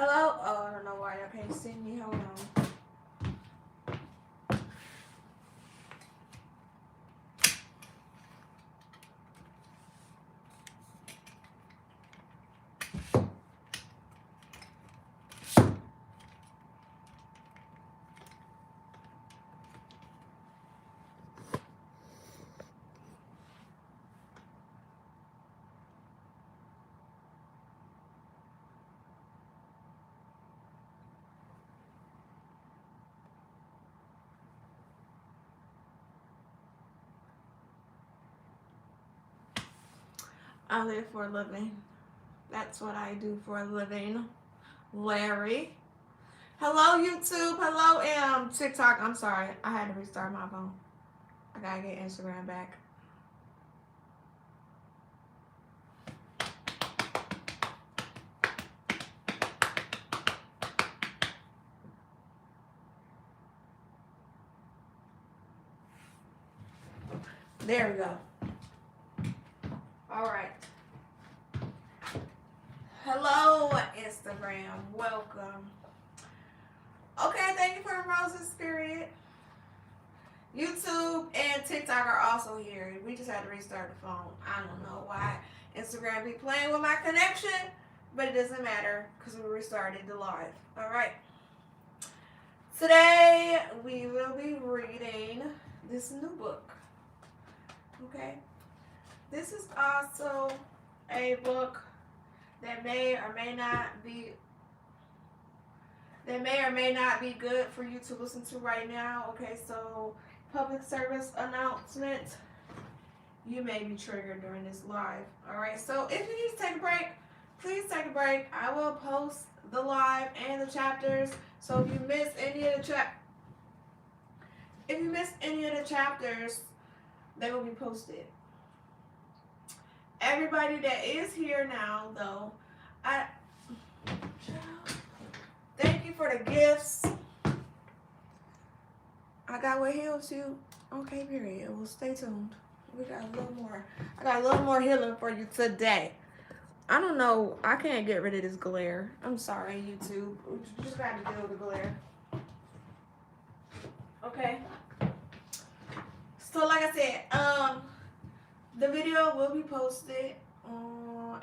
Hello? Oh, I don't know why y'all can't see me. Hold on. I live for a living. That's what I do for a living. Larry. Hello, YouTube. Hello, TikTok. I'm sorry. I had to restart my phone. I gotta get Instagram back. There we go. All right. Hello, Instagram. Welcome. Okay, thank you for the roses, period. YouTube and TikTok are also here. We just had to restart the phone. I don't know why Instagram be playing with my connection, but it doesn't matter because we restarted the live. All right. Today we will be reading this new book. Okay. This is also a book that may or may not be good for you to listen to right now. Okay, so public service announcement. You may be triggered during this live. All right, so if you need to take a break, please take a break. I will post the live and the chapters. So if you miss any of the chapters, they will be posted. Everybody that is here now, though, thank you for the gifts. I got what heals you. Okay, period. Well, stay tuned. We got a little more. I got a little more healing for you today. I don't know. I can't get rid of this glare. I'm sorry, YouTube. You just got to deal with the glare. Okay. So, like I said, the video will be posted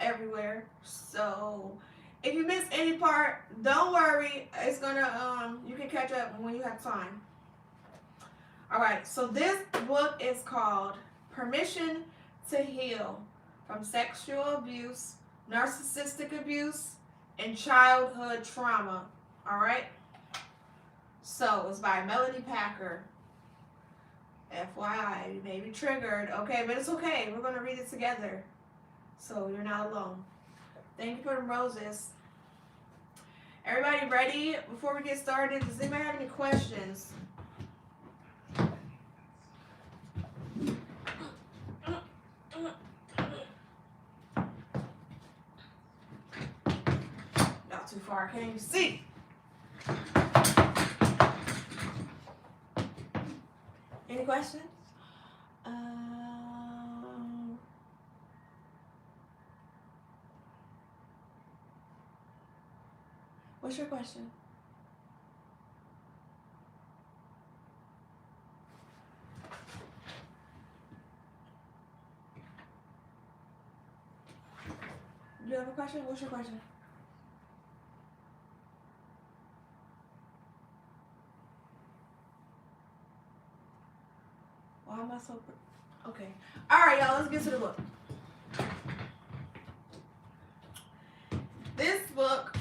everywhere. So, if you miss any part, don't worry. It's gonna you can catch up when you have time. All right. So this book is called Permission to Heal from Sexual Abuse, Narcissistic Abuse, and Childhood Trauma. All right. So it's by Melanie Packer. FYI, you may be triggered, okay, but it's okay. We're going to read it together, so you're not alone. Thank you for the roses. Everybody ready? Before we get started, does anybody have any questions? Not too far, can't even see. Any questions? What's your question? Do you have a question? What's your question? Why am I so... Okay. All right, y'all. Let's get to the book. This book,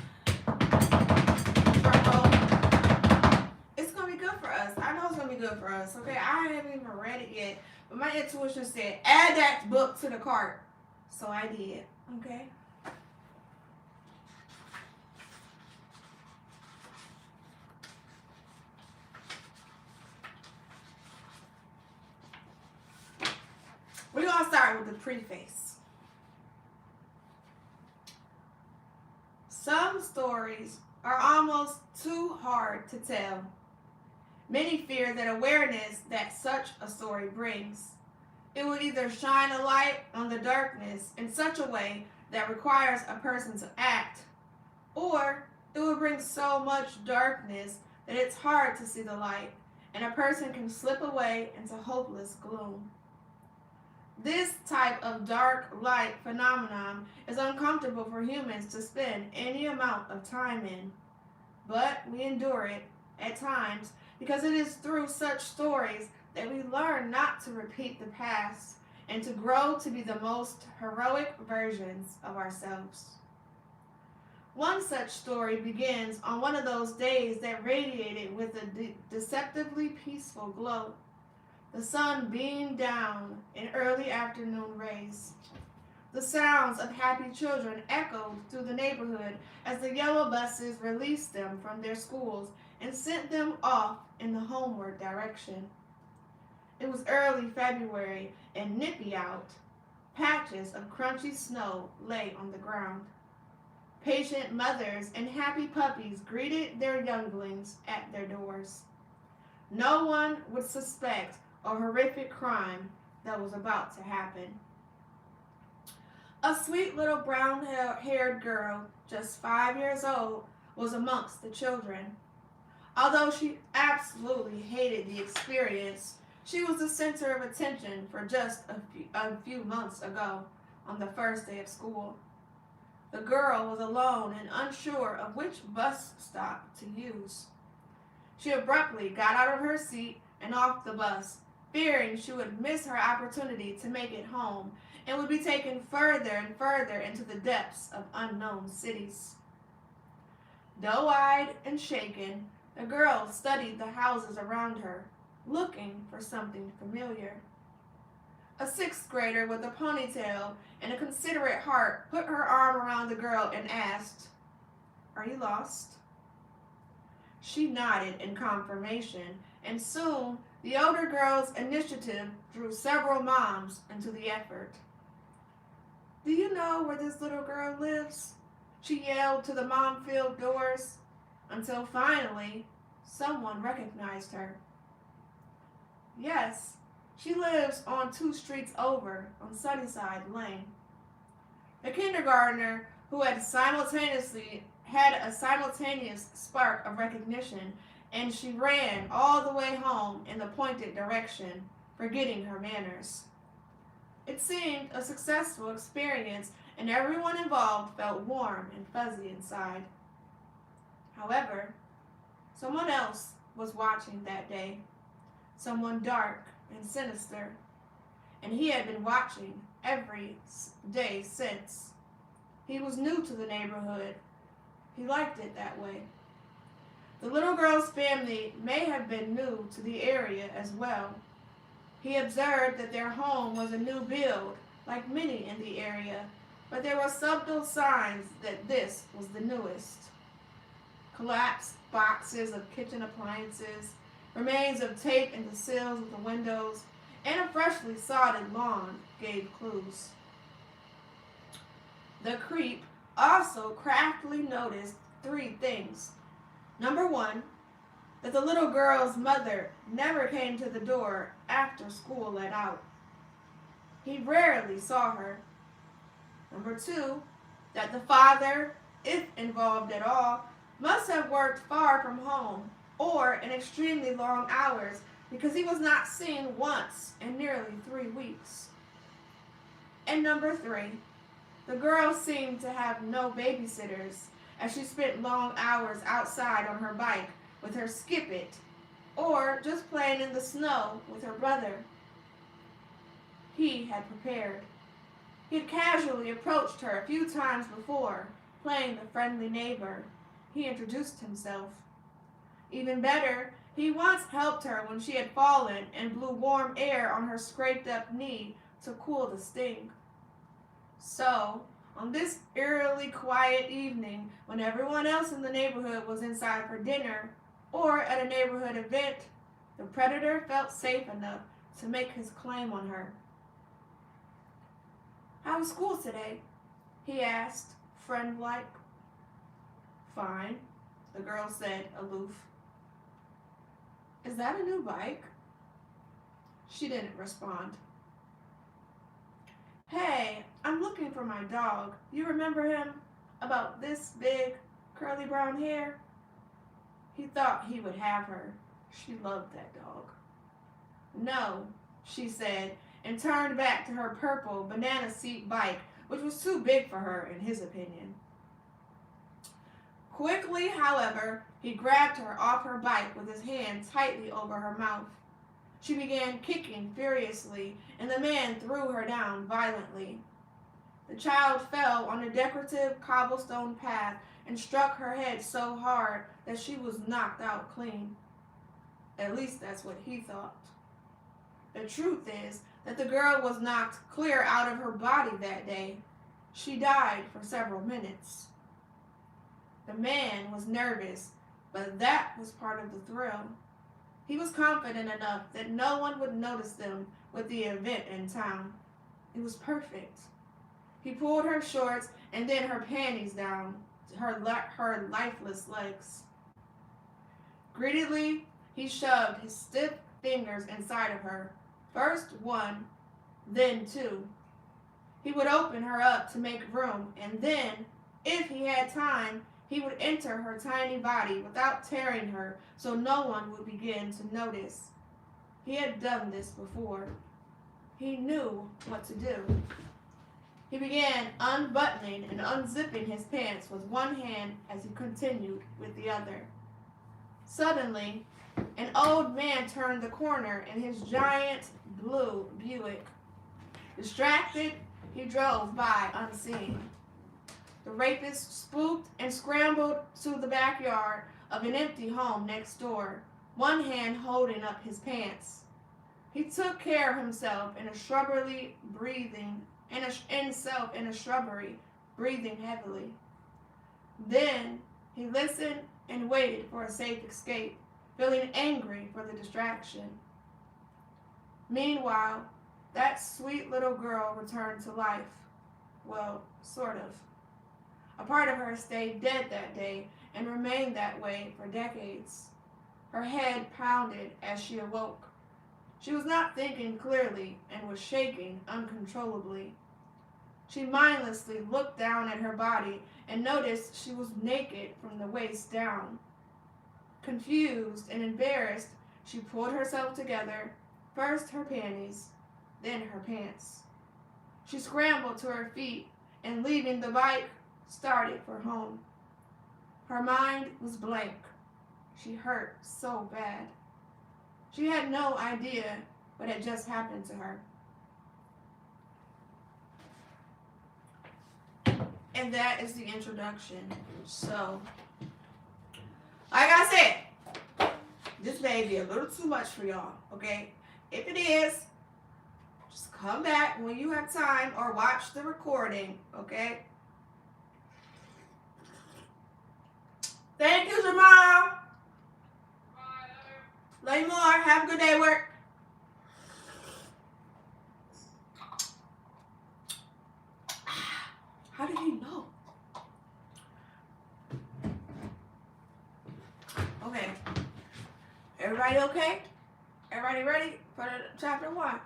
it's going to be good for us. I know it's going to be good for us, okay? I haven't even read it yet, but my intuition said, add that book to the cart. So I did, okay? We're going to start with the preface. Some stories are almost too hard to tell. Many fear that awareness that such a story brings, it will either shine a light on the darkness in such a way that requires a person to act, or It will bring so much darkness that it's hard to see the light, and a person can slip away into hopeless gloom. This type of dark light phenomenon is uncomfortable for humans to spend any amount of time in, but we endure it at times because it is through such stories that we learn not to repeat the past and to grow to be the most heroic versions of ourselves. One such story begins on one of those days that radiated with a deceptively peaceful glow. The sun beamed down in early afternoon rays. The sounds of happy children echoed through the neighborhood as the yellow buses released them from their schools and sent them off in the homeward direction. It was early February and nippy out. Patches of crunchy snow lay on the ground. Patient mothers and happy puppies greeted their younglings at their doors. No one would suspect a horrific crime that was about to happen. A sweet little brown-haired girl, just 5 years old, was amongst the children. Although she absolutely hated the experience, she was the center of attention for just a few months ago, on the first day of school. The girl was alone and unsure of which bus stop to use. She abruptly got out of her seat and off the bus, fearing she would miss her opportunity to make it home and would be taken further and further into the depths of unknown cities. Doe-eyed and shaken, the girl studied the houses around her, looking for something familiar. A sixth grader with a ponytail and a considerate heart put her arm around the girl and asked, "Are you lost?" She nodded in confirmation, and soon the older girl's initiative drew several moms into the effort. "Do you know where this little girl lives?" she yelled to the mom-filled doors, until finally someone recognized her. "Yes, she lives on 2 streets over on Sunnyside Lane." The kindergartner, who had a simultaneous spark of recognition, and she ran all the way home in the pointed direction, forgetting her manners. It seemed a successful experience, and everyone involved felt warm and fuzzy inside. However, someone else was watching that day, someone dark and sinister, and he had been watching every day since. He was new to the neighborhood. He liked it that way. The little girl's family may have been new to the area as well. He observed that their home was a new build, like many in the area, but there were subtle signs that this was the newest. Collapsed boxes of kitchen appliances, remains of tape in the sills of the windows, and a freshly sodded lawn gave clues. The creep also craftily noticed 3 things. Number 1, that the little girl's mother never came to the door after school let out. He rarely saw her. Number 2, that the father, if involved at all, must have worked far from home or in extremely long hours because he was not seen once in nearly 3 weeks. And number 3, the girl seemed to have no babysitters as she spent long hours outside on her bike with her skip-it or just playing in the snow with her brother. He had prepared. He had casually approached her a few times before, playing the friendly neighbor. He introduced himself. Even better, he once helped her when she had fallen and blew warm air on her scraped-up knee to cool the sting. So, on this eerily quiet evening, when everyone else in the neighborhood was inside for dinner or at a neighborhood event, the predator felt safe enough to make his claim on her. "How was school today?" he asked, friend-like. "Fine," the girl said, aloof. "Is that a new bike?" She didn't respond. "Hey, I'm looking for my dog. You remember him? About this big, curly brown hair. He thought he would have her. She loved that dog. No, she said, and turned back to her purple banana seat bike, which was too big for her, in his opinion. Quickly, however, he grabbed her off her bike with his hand tightly over her mouth. She began kicking furiously, and the man threw her down violently. The child fell on a decorative cobblestone path and struck her head so hard that she was knocked out clean. At least that's what he thought. The truth is that the girl was knocked clear out of her body that day. She died for several minutes. The man was nervous, but that was part of the thrill. He was confident enough that no one would notice them with the event in town. It was perfect. He pulled her shorts and then her panties down her lifeless legs. Greedily, he shoved his stiff fingers inside of her, first one, then two. He would open her up to make room, and then, if he had time, he would enter her tiny body without tearing her so no one would begin to notice. He had done this before. He knew what to do. He began unbuttoning and unzipping his pants with one hand as he continued with the other. Suddenly, an old man turned the corner in his giant blue Buick. Distracted, he drove by unseen. The rapist spooked and scrambled to the backyard of an empty home next door, one hand holding up his pants. He took care of himself in a shrubbery, breathing heavily. Then he listened and waited for a safe escape, feeling angry for the distraction. Meanwhile, that sweet little girl returned to life. Well, sort of. A part of her stayed dead that day and remained that way for decades. Her head pounded as she awoke. She was not thinking clearly and was shaking uncontrollably. She mindlessly looked down at her body and noticed she was naked from the waist down. Confused and embarrassed, she pulled herself together, first her panties, then her pants. She scrambled to her feet and, leaving the bike, started for home. Her mind was blank. She hurt so bad. She had no idea what had just happened to her. And that is the introduction. So, like I said, this may be a little too much for y'all, okay? If it is, just come back when you have time or watch the recording, okay? Thank you, Jamal. Lay more. Have a good day at work. How did he know? Okay. Everybody okay? Everybody ready for chapter 1?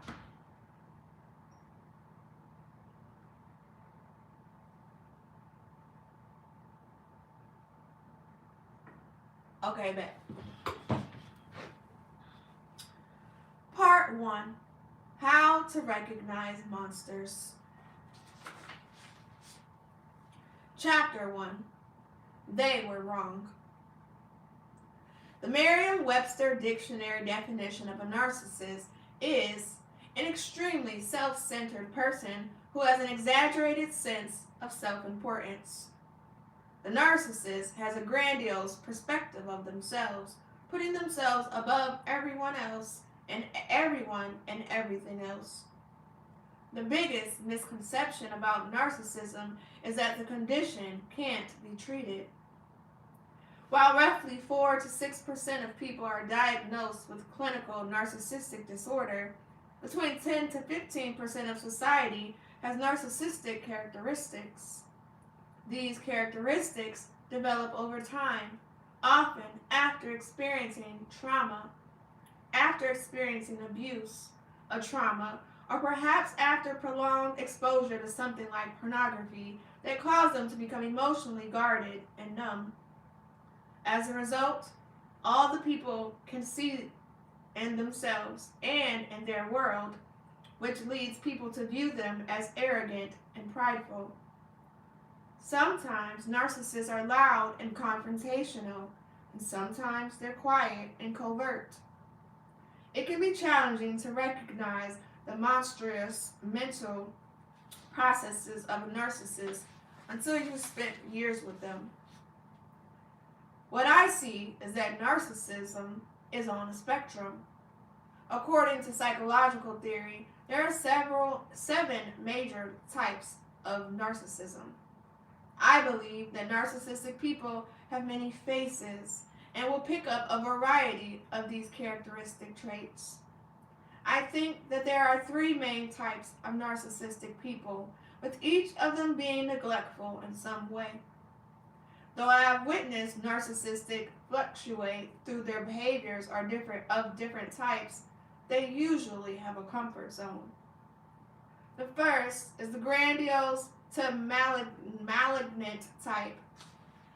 Okay, bet. Part 1. How to recognize monsters. Chapter 1. They were wrong. The Merriam-Webster Dictionary definition of a narcissist is an extremely self-centered person who has an exaggerated sense of self-importance. The narcissist has a grandiose perspective of themselves, putting themselves above everyone else and everyone and everything else. The biggest misconception about narcissism is that the condition can't be treated. While roughly 4 to 6% of people are diagnosed with clinical narcissistic disorder, between 10 to 15% of society has narcissistic characteristics. These characteristics develop over time, often after experiencing trauma, after experiencing abuse, a trauma, or perhaps after prolonged exposure to something like pornography that caused them to become emotionally guarded and numb. As a result, all the people can see in themselves and in their world, which leads people to view them as arrogant and prideful. Sometimes narcissists are loud and confrontational, and sometimes they're quiet and covert. It can be challenging to recognize the monstrous mental processes of a narcissist until you've spent years with them. What I see is that narcissism is on a spectrum. According to psychological theory, there are seven major types of narcissism. I believe that narcissistic people have many faces and will pick up a variety of these characteristic traits. I think that there are three main types of narcissistic people, with each of them being neglectful in some way. Though I have witnessed narcissistic fluctuate through their behaviors are different types, they usually have a comfort zone. The first is the grandiose to malignant type.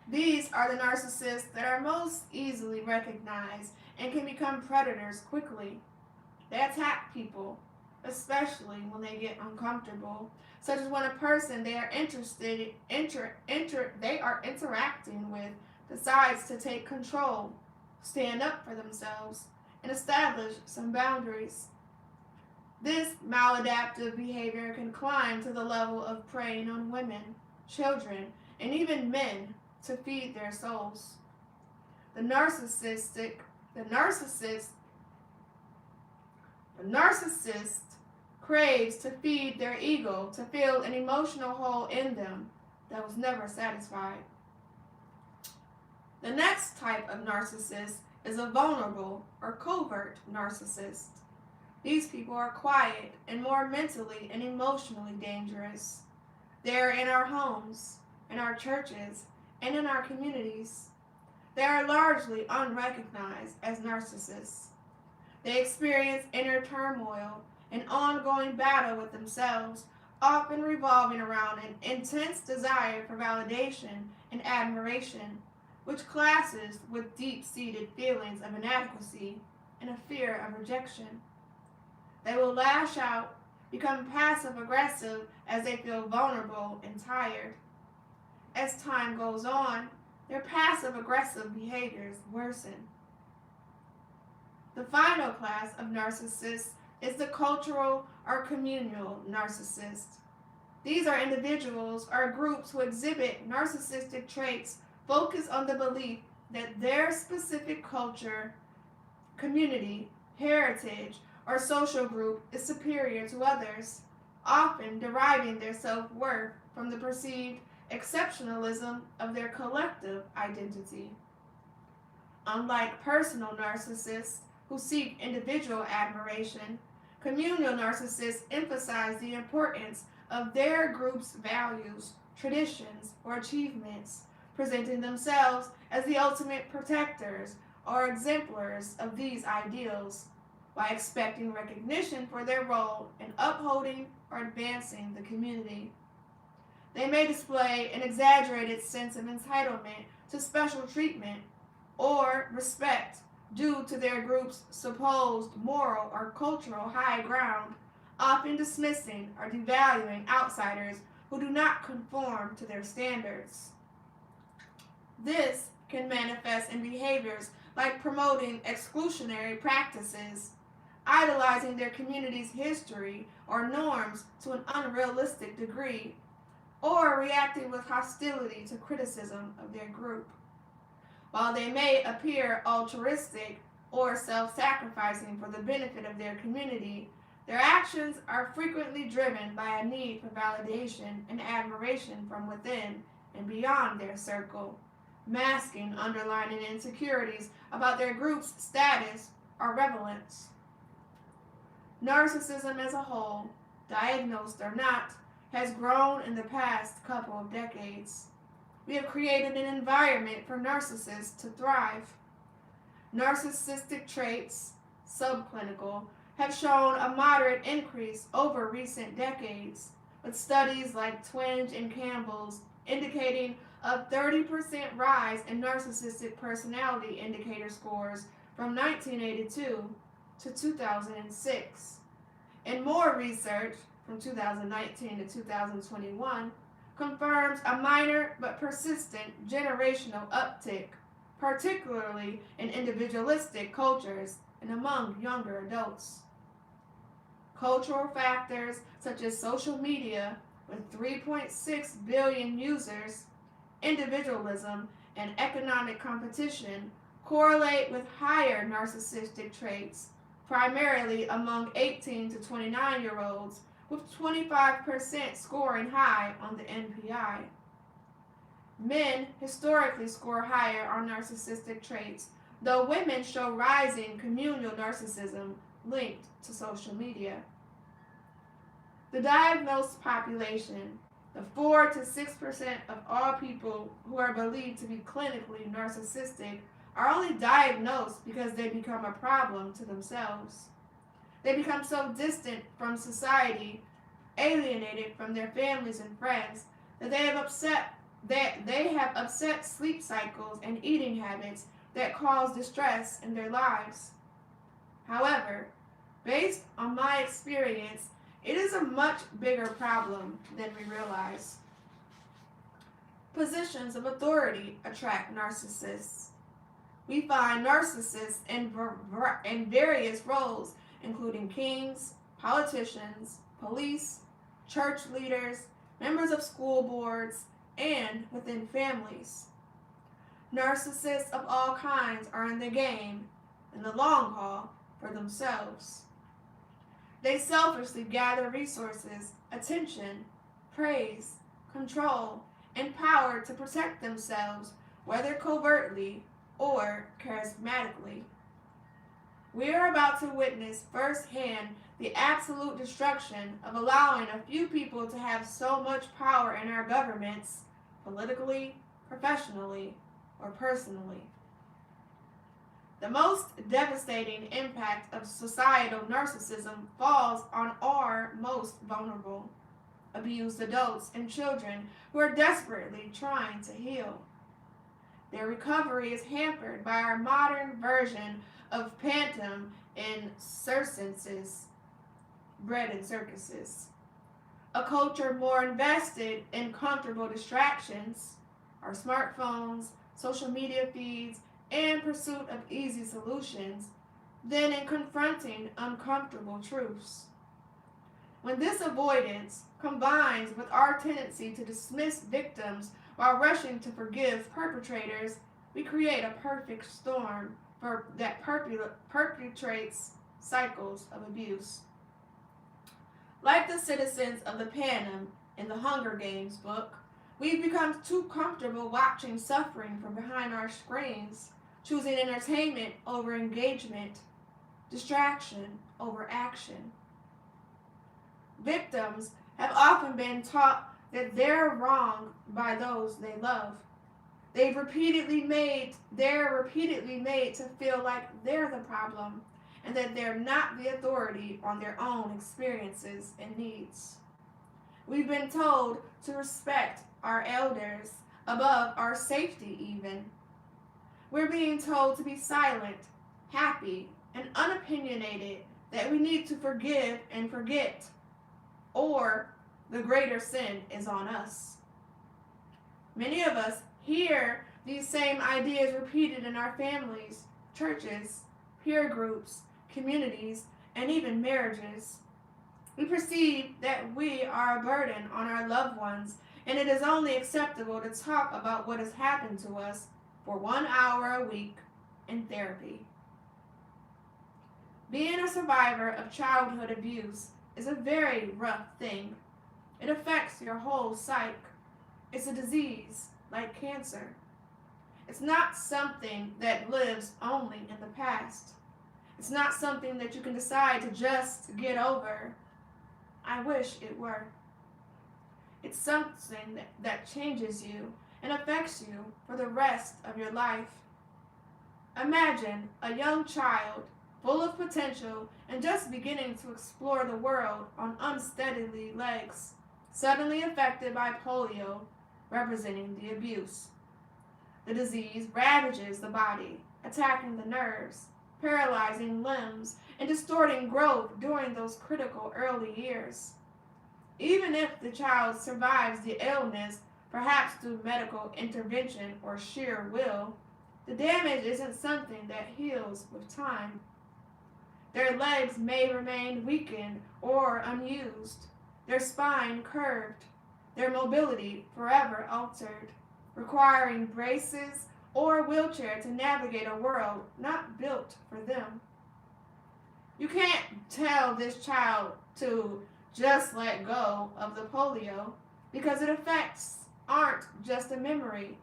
These are the narcissists that are most easily recognized and can become predators quickly. They attack people, especially when they get uncomfortable, such as when a person they are interacting with decides to take control, stand up for themselves, and establish some boundaries. This maladaptive behavior can climb to the level of preying on women, children, and even men to feed their souls. The narcissist craves to feed their ego to fill an emotional hole in them that was never satisfied. The next type of narcissist is a vulnerable or covert narcissist. These people are quiet and more mentally and emotionally dangerous. They are in our homes, in our churches, and in our communities. They are largely unrecognized as narcissists. They experience inner turmoil and ongoing battle with themselves, often revolving around an intense desire for validation and admiration, which clashes with deep-seated feelings of inadequacy and a fear of rejection. They will lash out, become passive-aggressive as they feel vulnerable and tired. As time goes on, their passive-aggressive behaviors worsen. The final class of narcissists is the cultural or communal narcissist. These are individuals or groups who exhibit narcissistic traits focused on the belief that their specific culture, community, heritage, or social group is superior to others, often deriving their self-worth from the perceived exceptionalism of their collective identity. Unlike personal narcissists who seek individual admiration, communal narcissists emphasize the importance of their group's values, traditions, or achievements, presenting themselves as the ultimate protectors or exemplars of these ideals, while expecting recognition for their role in upholding or advancing the community. They may display an exaggerated sense of entitlement to special treatment or respect due to their group's supposed moral or cultural high ground, often dismissing or devaluing outsiders who do not conform to their standards. This can manifest in behaviors like promoting exclusionary practices, idolizing their community's history or norms to an unrealistic degree, or reacting with hostility to criticism of their group. While they may appear altruistic or self-sacrificing for the benefit of their community, their actions are frequently driven by a need for validation and admiration from within and beyond their circle, masking underlying insecurities about their group's status or relevance. Narcissism as a whole, diagnosed or not, has grown in the past couple of decades. We have created an environment for narcissists to thrive. Narcissistic traits, subclinical, have shown a moderate increase over recent decades, with studies like Twenge and Campbell's indicating a 30% rise in narcissistic personality indicator scores from 1982 to 2006. And more research from 2019 to 2021 confirms a minor but persistent generational uptick, particularly in individualistic cultures and among younger adults. Cultural factors such as social media, with 3.6 billion users, individualism, and economic competition correlate with higher narcissistic traits, primarily among 18 to 29-year-olds, with 25% scoring high on the NPI. Men historically score higher on narcissistic traits, though women show rising communal narcissism linked to social media. The diagnosed population, the 4 to 6% of all people who are believed to be clinically narcissistic, are only diagnosed because they become a problem to themselves. They become so distant from society, alienated from their families and friends, that they have upset sleep cycles and eating habits that cause distress in their lives. However, based on my experience, it is a much bigger problem than we realize. Positions of authority attract narcissists. We find narcissists in various roles, including kings, politicians, police, church leaders, members of school boards, and within families. Narcissists of all kinds are in the game, in the long haul, for themselves. They selfishly gather resources, attention, praise, control, and power to protect themselves, whether covertly or charismatically. We are about to witness firsthand the absolute destruction of allowing a few people to have so much power in our governments, politically, professionally, or personally. The most devastating impact of societal narcissism falls on our most vulnerable, abused adults and children who are desperately trying to heal. Their recovery is hampered by our modern version of pantom and circenses, bread and circuses. A culture more invested in comfortable distractions, our smartphones, social media feeds, and pursuit of easy solutions, than in confronting uncomfortable truths. When this avoidance combines with our tendency to dismiss victims while rushing to forgive perpetrators, we create a perfect storm that perpetuates cycles of abuse. Like the citizens of the Panem in the Hunger Games book, we've become too comfortable watching suffering from behind our screens, choosing entertainment over engagement, distraction over action. Victims have often been taught that they're wronged by those they love. They're repeatedly made to feel like they're the problem and that they're not the authority on their own experiences and needs. We've been told to respect our elders above our safety even. We're being told to be silent, happy, and unopinionated, that we need to forgive and forget, or the greater sin is on us. Many of us hear these same ideas repeated in our families, churches, peer groups, communities, and even marriages. We perceive that we are a burden on our loved ones, and it is only acceptable to talk about what has happened to us for 1 hour a week in therapy. Being a survivor of childhood abuse is a very rough thing. It affects your whole psyche. It's a disease, like cancer. It's not something that lives only in the past. It's not something that you can decide to just get over. I wish it were. It's something that changes you and affects you for the rest of your life. Imagine a young child full of potential and just beginning to explore the world on unsteady legs, suddenly affected by polio, representing the abuse. The disease ravages the body, attacking the nerves, paralyzing limbs, and distorting growth during those critical early years. Even if the child survives the illness, perhaps through medical intervention or sheer will, the damage isn't something that heals with time. Their legs may remain weakened or unused, their spine curved, their mobility forever altered, requiring braces or a wheelchair to navigate a world not built for them. You can't tell this child to just let go of the polio because its effects aren't just a memory.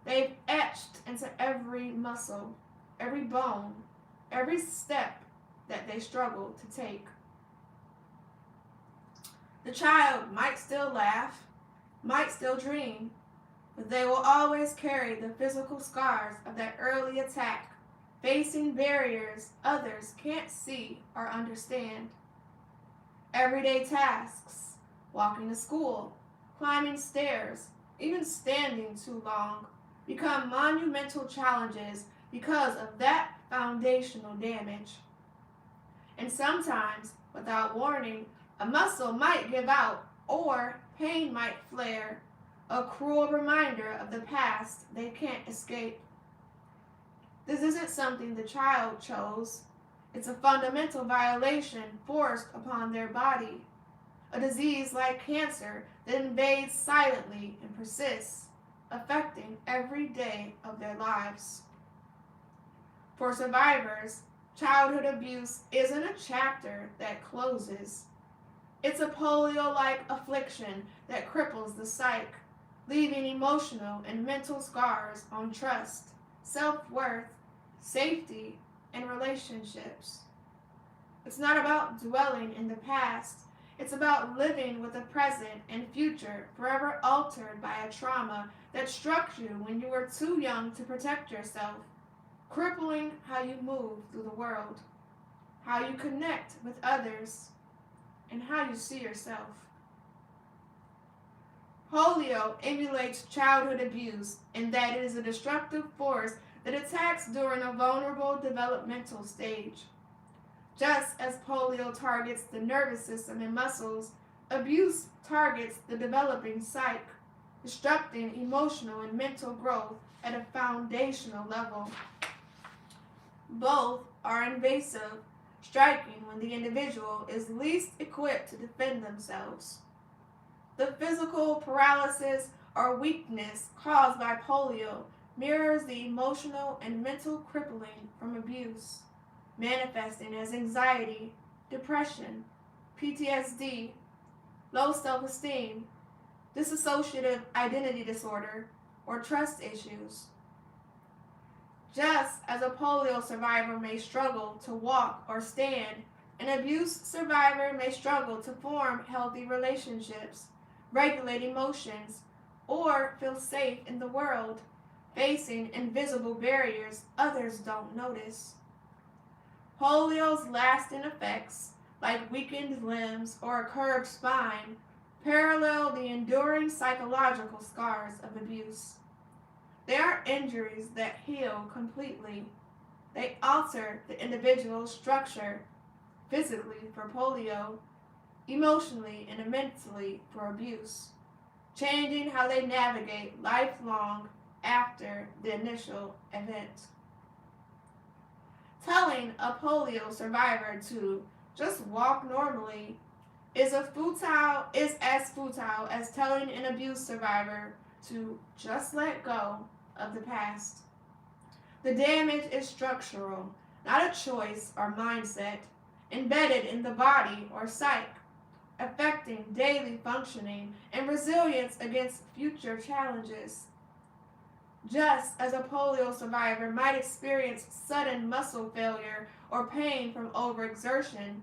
They've etched into every muscle, every bone, every step that they struggle to take. The child might still laugh, might still dream, but they will always carry the physical scars of that early attack, facing barriers others can't see or understand. Everyday tasks, walking to school, climbing stairs, even standing too long, become monumental challenges because of that foundational damage. And sometimes, without warning, a muscle might give out or pain might flare, a cruel reminder of the past they can't escape. This isn't something the child chose. It's a fundamental violation forced upon their body, a disease like cancer that invades silently and persists, affecting every day of their lives. For survivors, childhood abuse isn't a chapter that closes. It's a polio-like affliction that cripples the psyche, leaving emotional and mental scars on trust, self-worth, safety, and relationships. It's not about dwelling in the past. It's about living with the present and future forever altered by a trauma that struck you when you were too young to protect yourself, crippling how you move through the world, how you connect with others, and how you see yourself. Polio emulates childhood abuse in that it is a destructive force that attacks during a vulnerable developmental stage. Just as polio targets the nervous system and muscles, abuse targets the developing psyche, disrupting emotional and mental growth at a foundational level. Both are invasive, striking when the individual is least equipped to defend themselves. The physical paralysis or weakness caused by polio mirrors the emotional and mental crippling from abuse, manifesting as anxiety, depression, PTSD, low self-esteem, dissociative identity disorder, or trust issues. Just as a polio survivor may struggle to walk or stand, an abuse survivor may struggle to form healthy relationships, regulate emotions, or feel safe in the world, facing invisible barriers others don't notice. Polio's lasting effects, like weakened limbs or a curved spine, parallel the enduring psychological scars of abuse. They aren't injuries that heal completely. They alter the individual's structure, physically for polio, emotionally and mentally for abuse, changing how they navigate lifelong after the initial event. Telling a polio survivor to just walk normally is as futile as telling an abuse survivor to just let go of the past. The damage is structural, not a choice or mindset, embedded in the body or psyche, affecting daily functioning and resilience against future challenges. Just as a polio survivor might experience sudden muscle failure or pain from overexertion,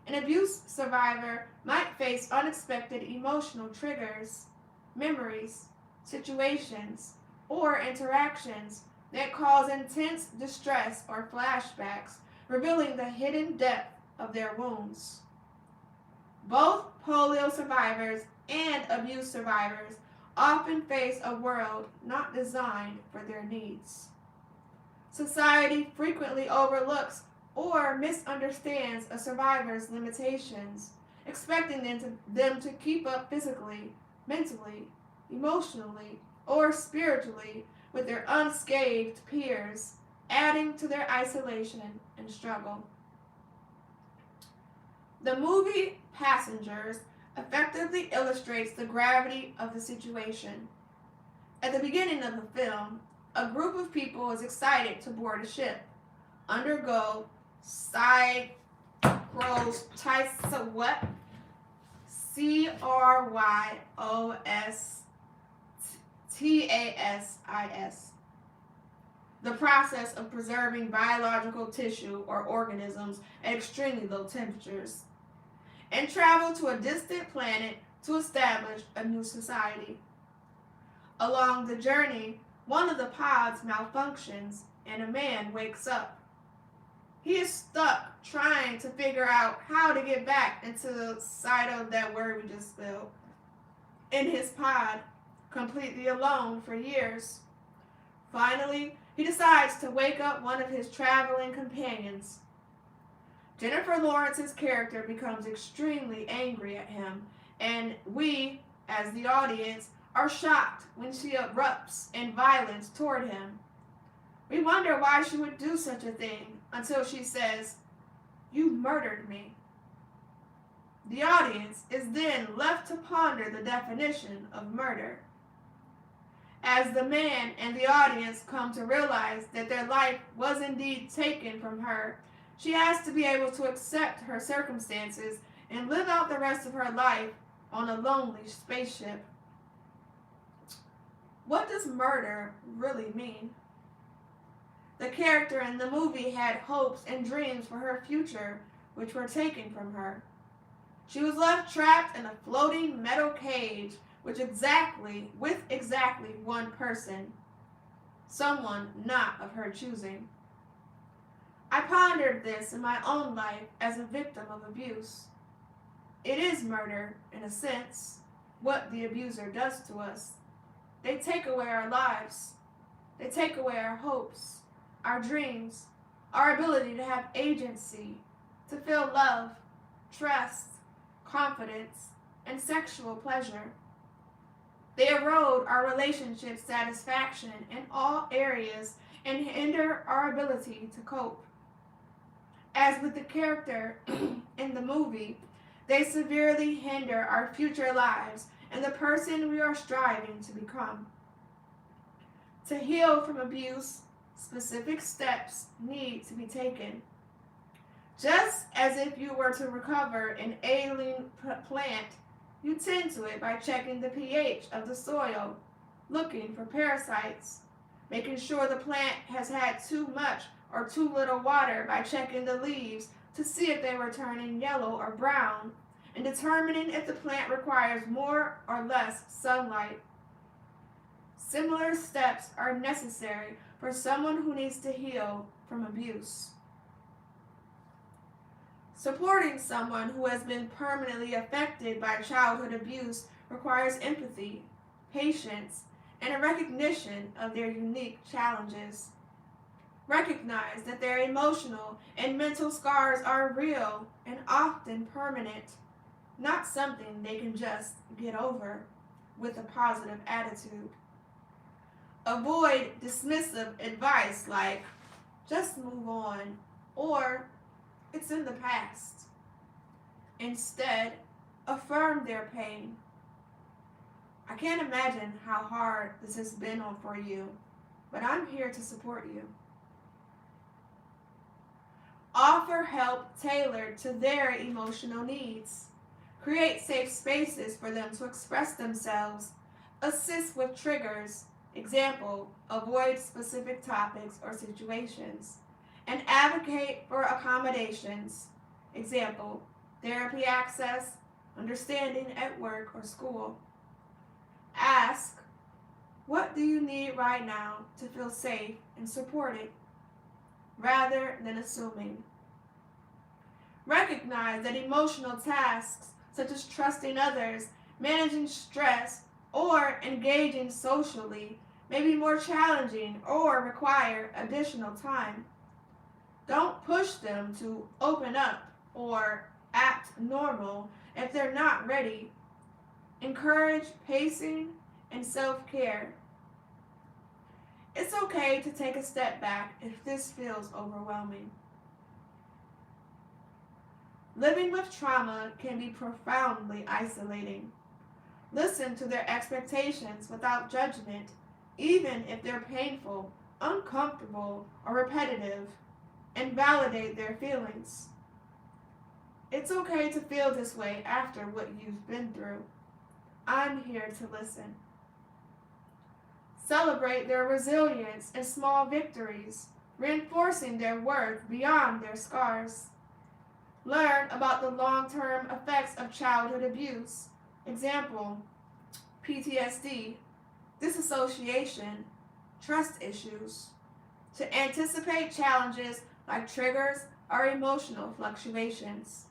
an abuse survivor might face unexpected emotional triggers, memories, situations, or interactions that cause intense distress or flashbacks, revealing the hidden depth of their wounds. Both polio survivors and abuse survivors often face a world not designed for their needs. Society frequently overlooks or misunderstands a survivor's limitations, expecting them to keep up physically, mentally, emotionally, or spiritually with their unscathed peers, adding to their isolation and struggle. The movie Passengers effectively illustrates the gravity of the situation. At the beginning of the film, a group of people is excited to board a ship, undergo what? Cryostasis. The process of preserving biological tissue or organisms at extremely low temperatures, and travel to a distant planet to establish a new society. Along the journey, one of the pods malfunctions and a man wakes up. He is stuck trying to figure out how to get back into the side of that word we just spelled in his pod, completely alone for years. Finally, he decides to wake up one of his traveling companions. Jennifer Lawrence's character becomes extremely angry at him, and we, as the audience, are shocked when she erupts in violence toward him. We wonder why she would do such a thing until she says, "You murdered me." The audience is then left to ponder the definition of murder. As the man and the audience come to realize that their life was indeed taken from her, she has to be able to accept her circumstances and live out the rest of her life on a lonely spaceship. What does murder really mean? The character in the movie had hopes and dreams for her future, which were taken from her. She was left trapped in a floating metal cage with exactly one person, someone not of her choosing. I pondered this in my own life as a victim of abuse. It is murder, in a sense, what the abuser does to us. They take away our lives. They take away our hopes, our dreams, our ability to have agency, to feel love, trust, confidence, and sexual pleasure. They erode our relationship satisfaction in all areas and hinder our ability to cope. As with the character in the movie, they severely hinder our future lives and the person we are striving to become. To heal from abuse, specific steps need to be taken. Just as if you were to recover an ailing plant, you tend to it by checking the pH of the soil, looking for parasites, making sure the plant has had too much or too little water by checking the leaves to see if they were turning yellow or brown, and determining if the plant requires more or less sunlight. Similar steps are necessary for someone who needs to heal from abuse. Supporting someone who has been permanently affected by childhood abuse requires empathy, patience, and a recognition of their unique challenges. Recognize that their emotional and mental scars are real and often permanent, not something they can just get over with a positive attitude. Avoid dismissive advice like, "Just move on," or "It's in the past." Instead, affirm their pain. I can't imagine how hard this has been for you, but I'm here to support you. Offer help tailored to their emotional needs. Create safe spaces for them to express themselves. Assist with triggers. Example, avoid specific topics or situations. And advocate for accommodations. Example, therapy access, understanding at work or school. Ask, what do you need right now to feel safe and supported, rather than assuming. Recognize that emotional tasks such as trusting others, managing stress, or engaging socially may be more challenging or require additional time. Don't push them to open up or act normal if they're not ready. Encourage pacing and self-care. It's okay to take a step back if this feels overwhelming. Living with trauma can be profoundly isolating. Listen to their expectations without judgment, even if they're painful, uncomfortable, or repetitive, and validate their feelings. It's okay to feel this way after what you've been through. I'm here to listen. Celebrate their resilience and small victories, reinforcing their worth beyond their scars. Learn about the long-term effects of childhood abuse. Example, PTSD, disassociation, trust issues. To anticipate challenges like triggers or emotional fluctuations.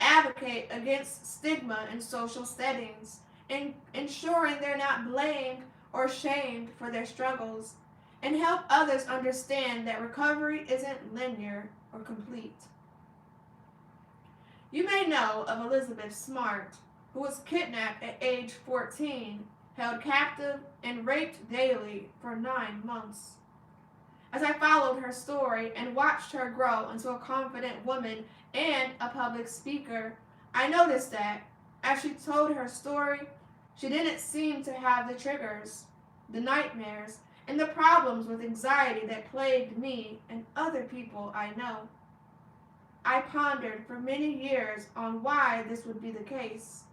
Advocate against stigma in social settings, ensuring they're not blamed or shamed for their struggles, and help others understand that recovery isn't linear or complete. You may know of Elizabeth Smart, who was kidnapped at age 14, held captive, and raped daily for 9 months. As I followed her story and watched her grow into a confident woman and a public speaker, I noticed that, as she told her story, she didn't seem to have the triggers, the nightmares, and the problems with anxiety that plagued me and other people I know. I pondered for many years on why this would be the case.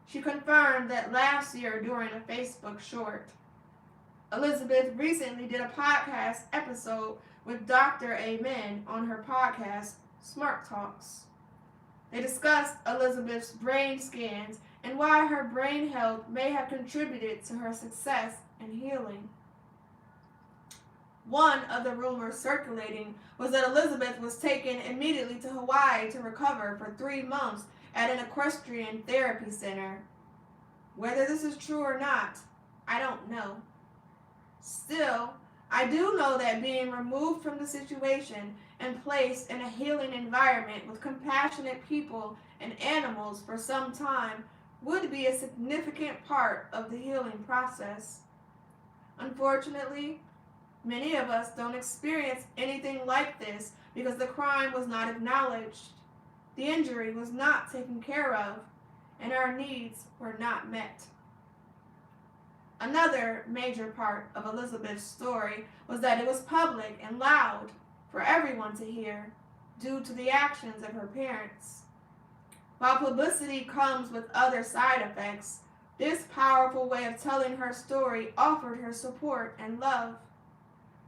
She confirmed that last year during a Facebook short. Elizabeth recently did a podcast episode with Dr. Amen on her podcast, Smart Talks. They discussed Elizabeth's brain scans and why her brain health may have contributed to her success and healing. One of the rumors circulating was that Elizabeth was taken immediately to Hawaii to recover for 3 months at an equestrian therapy center. Whether this is true or not, I don't know. Still, I do know that being removed from the situation and placed in a healing environment with compassionate people and animals for some time would be a significant part of the healing process. Unfortunately, many of us don't experience anything like this because the crime was not acknowledged, the injury was not taken care of, and our needs were not met. Another major part of Elizabeth's story was that it was public and loud for everyone to hear due to the actions of her parents. While publicity comes with other side effects, this powerful way of telling her story offered her support and love,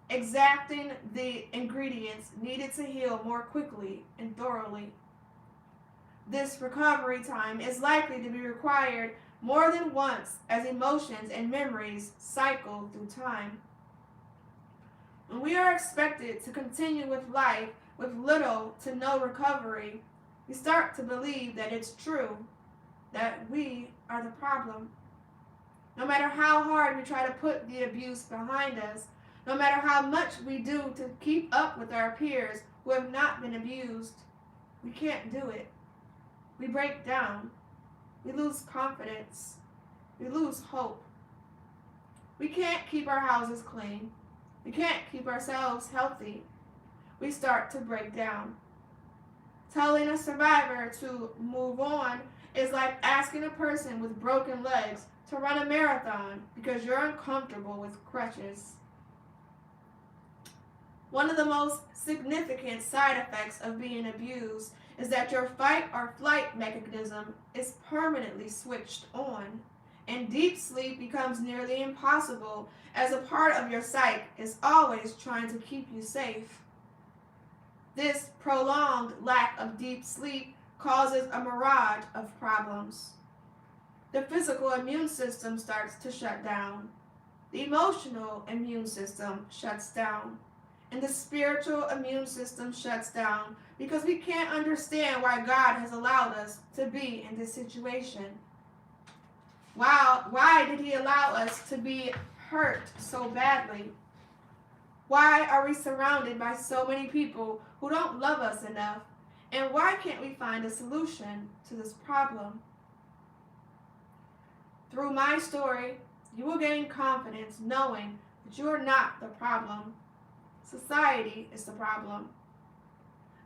exacting the ingredients needed to heal more quickly and thoroughly. This recovery time is likely to be required more than once as emotions and memories cycle through time. When we are expected to continue with life with little to no recovery, we start to believe that it's true, that we are the problem. No matter how hard we try to put the abuse behind us, no matter how much we do to keep up with our peers who have not been abused, we can't do it. We break down. We lose confidence. We lose hope. We can't keep our houses clean. We can't keep ourselves healthy. We start to break down. Telling a survivor to move on is like asking a person with broken legs to run a marathon because you're uncomfortable with crutches. One of the most significant side effects of being abused is that your fight or flight mechanism is permanently switched on, and deep sleep becomes nearly impossible as a part of your psyche is always trying to keep you safe. This prolonged lack of deep sleep causes a mirage of problems. The physical immune system starts to shut down. The emotional immune system shuts down. And the spiritual immune system shuts down because we can't understand why God has allowed us to be in this situation. Why did he allow us to be hurt so badly? Why are we surrounded by so many people who don't love us enough? And why can't we find a solution to this problem? Through my story, you will gain confidence knowing that you are not the problem. Society is the problem.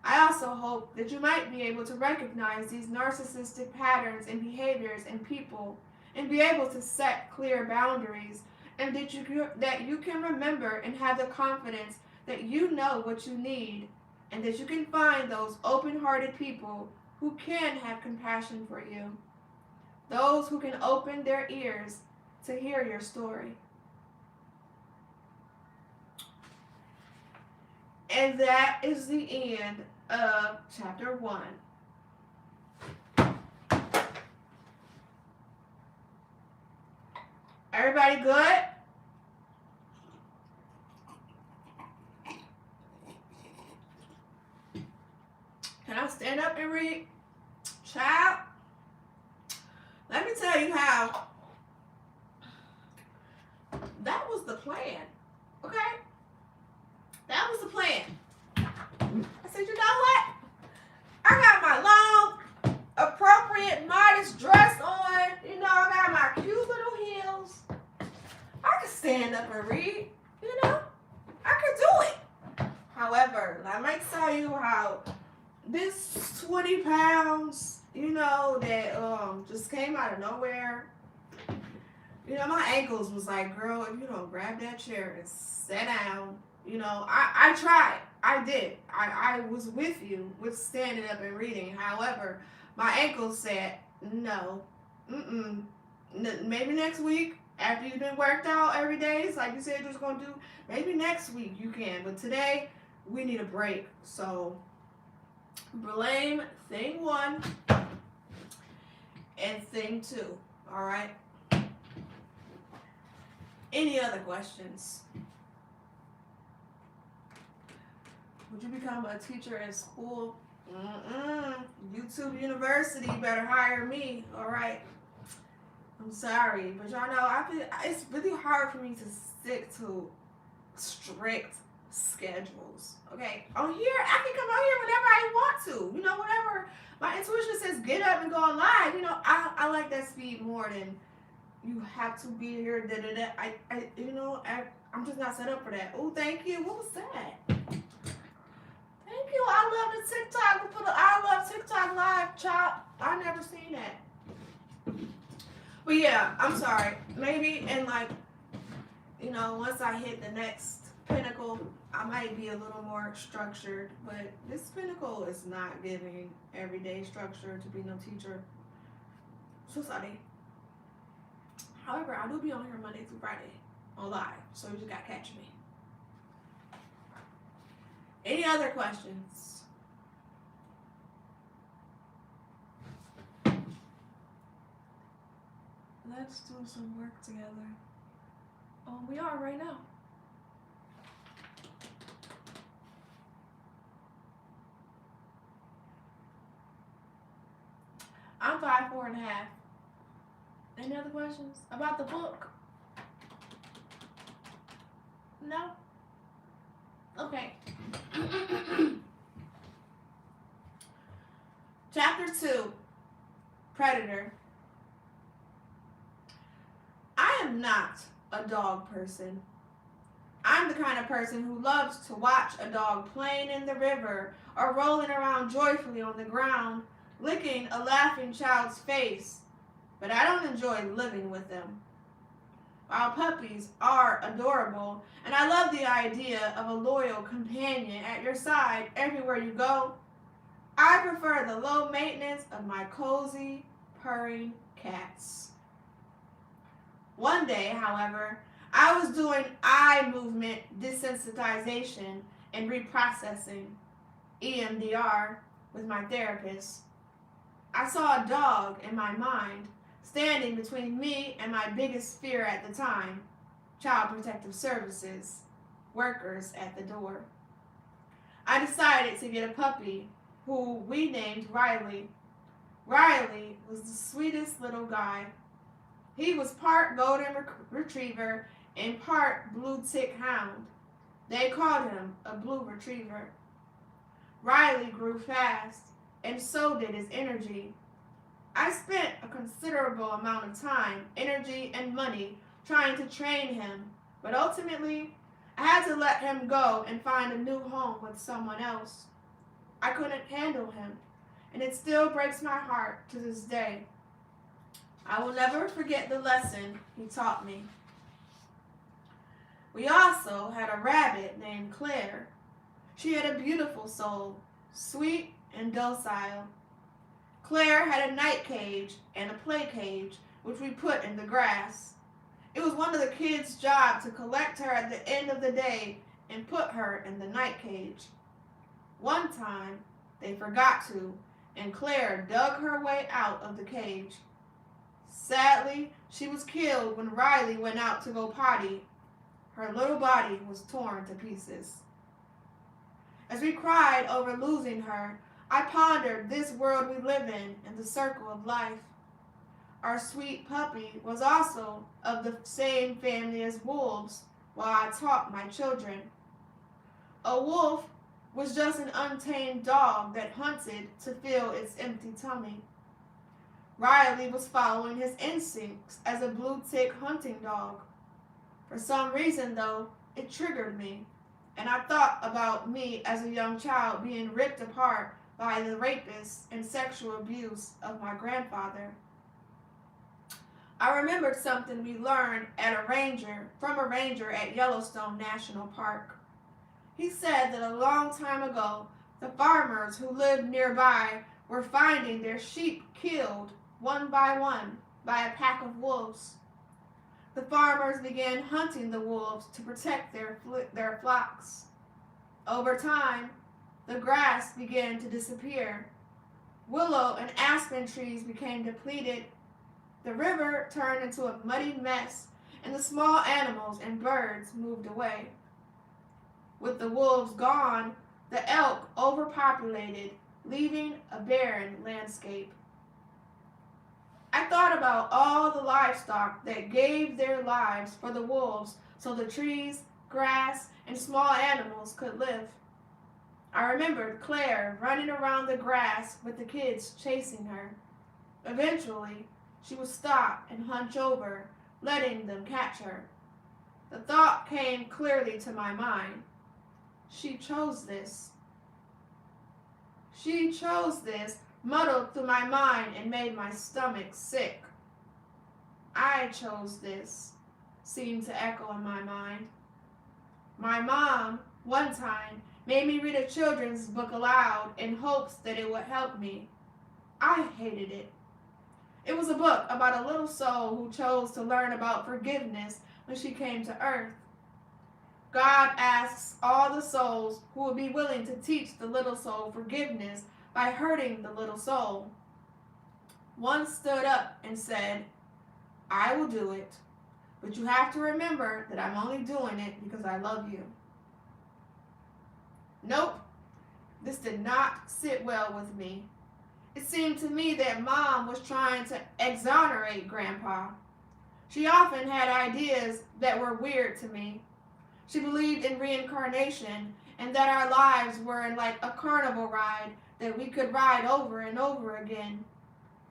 I also hope that you might be able to recognize these narcissistic patterns and behaviors in people and be able to set clear boundaries, and that you can remember and have the confidence that you know what you need, and that you can find those open-hearted people who can have compassion for you, those who can open their ears to hear your story. And that is the end of chapter 1. Everybody good? Can I stand up and read? Child, let me tell you how that was the plan. Okay? That was the plan. I said, you know what? I got my long, appropriate, modest dress on. You know, I got my cute little heels. I can stand up and read. You know, I can do it. However, I might tell you how this 20 pounds, you know, that just came out of nowhere. You know, my ankles was like, girl, if you don't grab that chair and sit down. You know, I tried. I did. I was with you with standing up and reading. However, my ankles said, no. Maybe next week, after you've been worked out every day, it's like you said you was going to do, maybe next week you can. But today, we need a break. So, blame thing 1 and thing 2. All right? Any other questions? Would you become a teacher in school? YouTube University better hire me. All right. I'm sorry, but y'all know it's really hard for me to stick to strict schedules. Okay, on here I can come out here whenever I want to. You know, whenever my intuition says get up and go on live. You know, I like that speed more than you have to be here. I'm just not set up for that. Oh, thank you. What was that? Thank you. I love the TikTok. I love TikTok live, chop. I never seen that. But yeah, I'm sorry. Maybe in once I hit the next pinnacle, I might be a little more structured. But this pinnacle is not giving everyday structure to be no teacher. So sorry. However, I do be on here Monday through Friday on live, so you just gotta catch me. Any other questions? Let's do some work together. We are right now. I'm 5'4.5". Any other questions about the book? No? Okay. Chapter 2, Predator. I am not a dog person. I'm the kind of person who loves to watch a dog playing in the river or rolling around joyfully on the ground, licking a laughing child's face, but I don't enjoy living with them. While puppies are adorable, and I love the idea of a loyal companion at your side everywhere you go, I prefer the low maintenance of my cozy, purring cats. One day, however, I was doing eye movement desensitization and reprocessing, EMDR, with my therapist. I saw a dog in my mind standing between me and my biggest fear at the time, Child Protective Services, workers at the door. I decided to get a puppy who we named Riley. Riley was the sweetest little guy. He was part golden retriever and part blue tick hound. They called him a blue retriever. Riley grew fast, and so did his energy. I spent a considerable amount of time, energy, and money trying to train him, but ultimately, I had to let him go and find a new home with someone else. I couldn't handle him, and it still breaks my heart to this day. I will never forget the lesson he taught me. We also had a rabbit named Claire. She had a beautiful soul, sweet and docile. Claire had a night cage and a play cage, which we put in the grass. It was one of the kids' job to collect her at the end of the day and put her in the night cage. One time, they forgot to, and Claire dug her way out of the cage. Sadly, she was killed when Riley went out to go potty. Her little body was torn to pieces. As we cried over losing her, I pondered this world we live in and the circle of life. Our sweet puppy was also of the same family as wolves while I taught my children. A wolf was just an untamed dog that hunted to fill its empty tummy. Riley was following his instincts as a blue tick hunting dog. For some reason, though, it triggered me, and I thought about me as a young child being ripped apart by the rapists and sexual abuse of my grandfather. I remembered something we learned from a ranger at Yellowstone National Park. He said that a long time ago, the farmers who lived nearby were finding their sheep killed one by a pack of wolves. The farmers began hunting the wolves to protect their flocks. Over time, the grass began to disappear. Willow and aspen trees became depleted. The river turned into a muddy mess, and the small animals and birds moved away. With the wolves gone, the elk overpopulated, leaving a barren landscape. I thought about all the livestock that gave their lives for the wolves so the trees, grass, and small animals could live. I remembered Claire running around the grass with the kids chasing her. Eventually, she would stop and hunch over, letting them catch her. The thought came clearly to my mind. She chose this. She chose this, muddled through my mind and made my stomach sick. I chose this, seemed to echo in my mind. My mom, one time, made me read a children's book aloud in hopes that it would help me. I hated it. It was a book about a little soul who chose to learn about forgiveness when she came to earth. God asks all the souls who will be willing to teach the little soul forgiveness by hurting the little soul. One stood up and said, "I will do it, but you have to remember that I'm only doing it because I love you." Nope, this did not sit well with me. It seemed to me that Mom was trying to exonerate Grandpa. She often had ideas that were weird to me. She believed in reincarnation and that our lives were like a carnival ride that we could ride over and over again.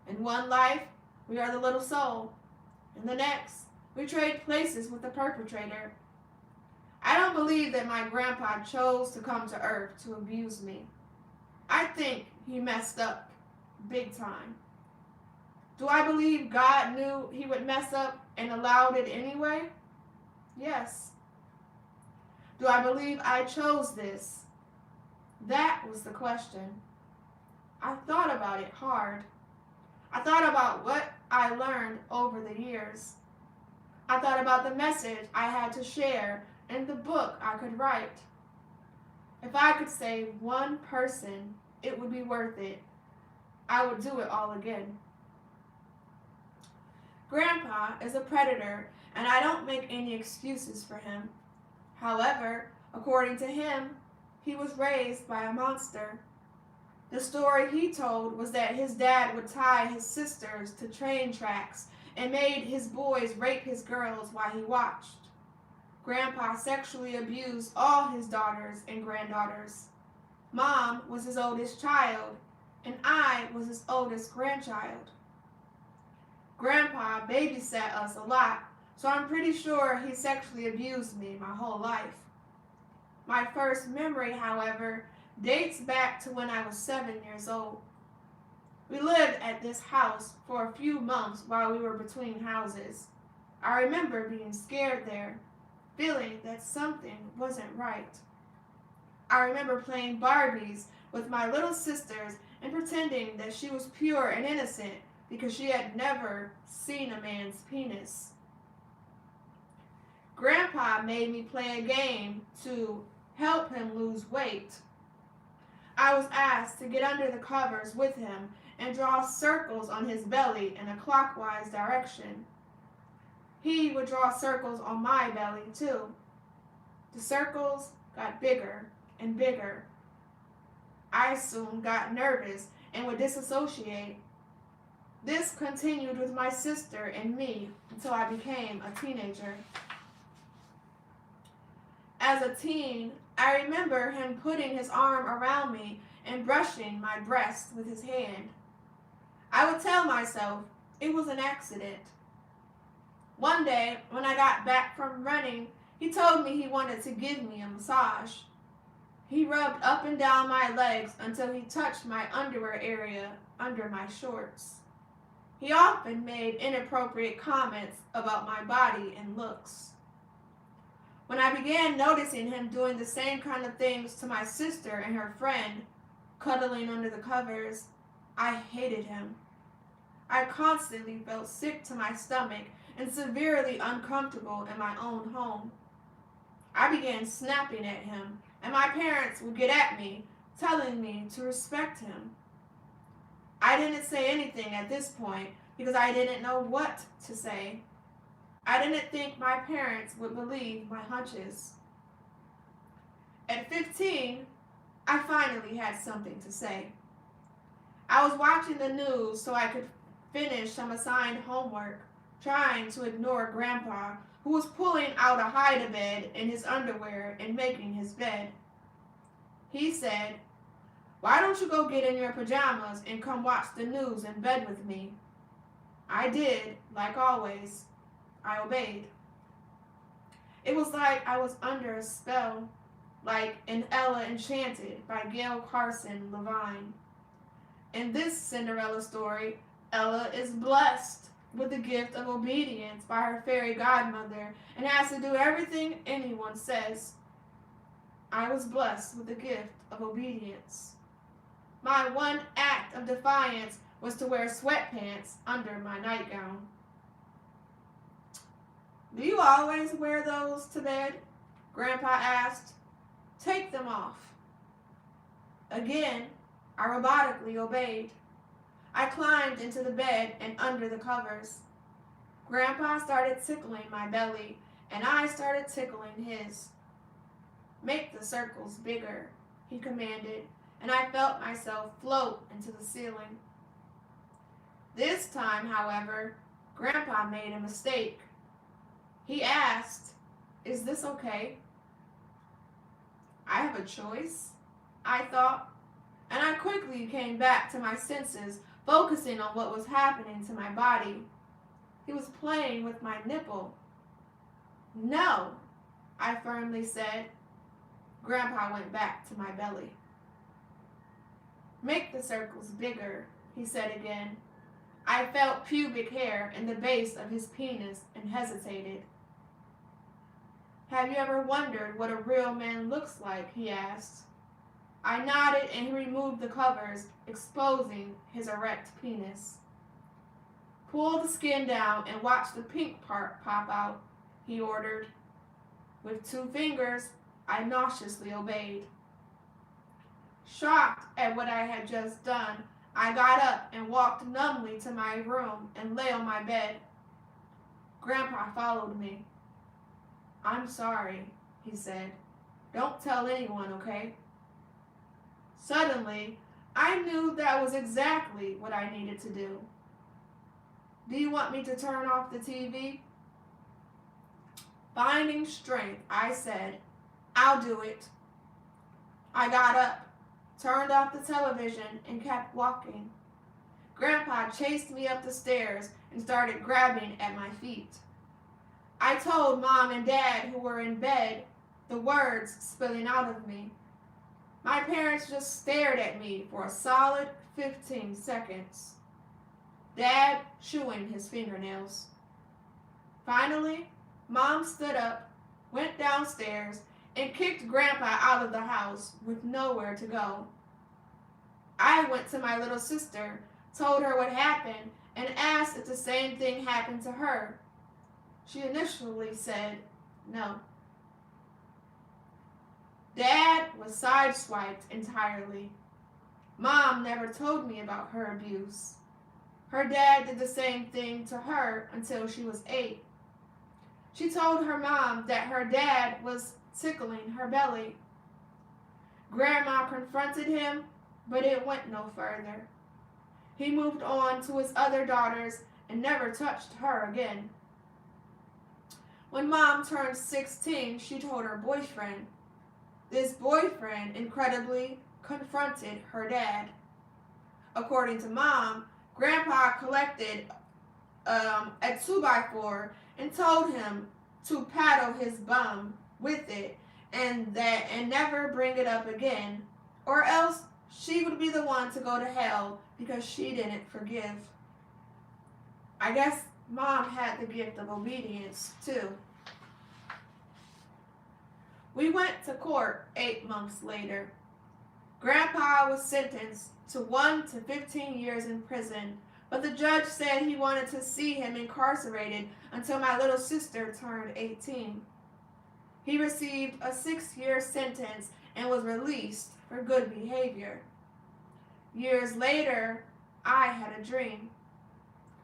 In one life, we are the little soul. In the next, we trade places with the perpetrator. I don't believe that my grandpa chose to come to Earth to abuse me. I think he messed up big time. Do I believe God knew he would mess up and allowed it anyway? Yes. Do I believe I chose this? That was the question. I thought about it hard. I thought about what I learned over the years. I thought about the message I had to share and the book I could write. If I could save one person, it would be worth it. I would do it all again. Grandpa is a predator, and I don't make any excuses for him. However, according to him, he was raised by a monster. The story he told was that his dad would tie his sisters to train tracks and made his boys rape his girls while he watched. Grandpa sexually abused all his daughters and granddaughters. Mom was his oldest child, and I was his oldest grandchild. Grandpa babysat us a lot, so I'm pretty sure he sexually abused me my whole life. My first memory, however, dates back to when I was 7 years old. We lived at this house for a few months while we were between houses. I remember being scared there, feeling that something wasn't right. I remember playing Barbies with my little sisters and pretending that she was pure and innocent because she had never seen a man's penis. Grandpa made me play a game to help him lose weight. I was asked to get under the covers with him and draw circles on his belly in a clockwise direction. He would draw circles on my belly too. The circles got bigger and bigger. I soon got nervous and would disassociate. This continued with my sister and me until I became a teenager. As a teen, I remember him putting his arm around me and brushing my breast with his hand. I would tell myself it was an accident. One day, when I got back from running, he told me he wanted to give me a massage. He rubbed up and down my legs until he touched my underwear area under my shorts. He often made inappropriate comments about my body and looks. When I began noticing him doing the same kind of things to my sister and her friend, cuddling under the covers, I hated him. I constantly felt sick to my stomach and severely uncomfortable in my own home. I began snapping at him, and my parents would get at me, telling me to respect him. I didn't say anything at this point because I didn't know what to say. I didn't think my parents would believe my hunches. At 15, I finally had something to say. I was watching the news so I could finish some assigned homework, trying to ignore Grandpa, who was pulling out a hide-a-bed in his underwear and making his bed. He said, "Why don't you go get in your pajamas and come watch the news in bed with me?" I did, like always. I obeyed. It was like I was under a spell, like in Ella Enchanted by Gail Carson Levine. In this Cinderella story, Ella is blessed with the gift of obedience by her fairy godmother and has to do everything anyone says. I was blessed with the gift of obedience. My one act of defiance was to wear sweatpants under my nightgown. "Do you always wear those to bed?" Grandpa asked. "Take them off." Again, I robotically obeyed. I climbed into the bed and under the covers. Grandpa started tickling my belly, and I started tickling his. "Make the circles bigger," he commanded, and I felt myself float into the ceiling. This time, however, Grandpa made a mistake. He asked, "Is this okay?" I have a choice, I thought, and I quickly came back to my senses, focusing on what was happening to my body. He was playing with my nipple. "No," I firmly said. Grandpa went back to my belly. "Make the circles bigger," he said again. I felt pubic hair in the base of his penis and hesitated. "Have you ever wondered what a real man looks like?" he asked. I nodded and he removed the covers, exposing his erect penis. "Pull the skin down and watch the pink part pop out," he ordered. With 2 fingers, I nauseously obeyed. Shocked at what I had just done, I got up and walked numbly to my room and lay on my bed. Grandpa followed me. "I'm sorry," he said. "Don't tell anyone, okay?" Suddenly, I knew that was exactly what I needed to do. Do you want me to turn off the TV? Finding strength, I said, I'll do it. I got up, turned off the television, and kept walking. Grandpa chased me up the stairs and started grabbing at my feet. I told Mom and Dad, who were in bed, the words spilling out of me. My parents just stared at me for a solid 15 seconds. Dad chewing his fingernails. Finally, Mom stood up, went downstairs, and kicked Grandpa out of the house with nowhere to go. I went to my little sister, told her what happened, and asked if the same thing happened to her. She initially said no. Dad was sideswiped entirely. Mom never told me about her abuse. Her dad did the same thing to her until she was 8. She told her mom that her dad was tickling her belly. Grandma confronted him, but it went no further. He moved on to his other daughters and never touched her again. When Mom turned 16, she told her boyfriend. This boyfriend, incredibly, confronted her dad. According to Mom, Grandpa collected a 2x4 and told him to paddle his bum with it and never bring it up again, or else she would be the one to go to hell because she didn't forgive. I guess Mom had the gift of obedience too. We went to court 8 months later. Grandpa was sentenced to 1 to 15 years in prison, but the judge said he wanted to see him incarcerated until my little sister turned 18. He received a 6-year sentence and was released for good behavior. Years later, I had a dream.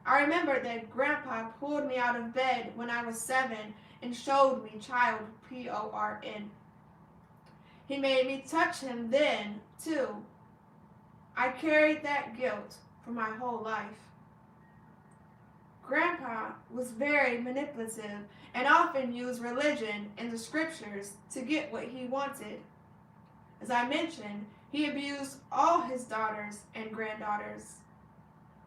I remembered that Grandpa pulled me out of bed when I was 7 and showed me child porn. He made me touch him then, too. I carried that guilt for my whole life. Grandpa was very manipulative and often used religion and the scriptures to get what he wanted. As I mentioned, he abused all his daughters and granddaughters.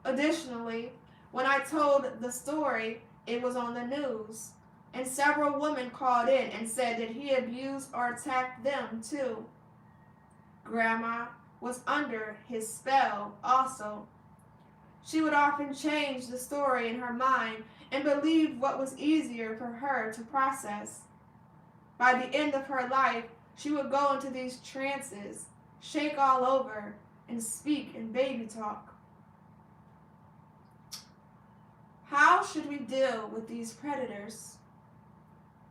Additionally, when I told the story, it was on the news, and several women called in and said that he abused or attacked them too. Grandma was under his spell also. She would often change the story in her mind and believe what was easier for her to process. By the end of her life, she would go into these trances, shake all over, and speak in baby talk. How should we deal with these predators?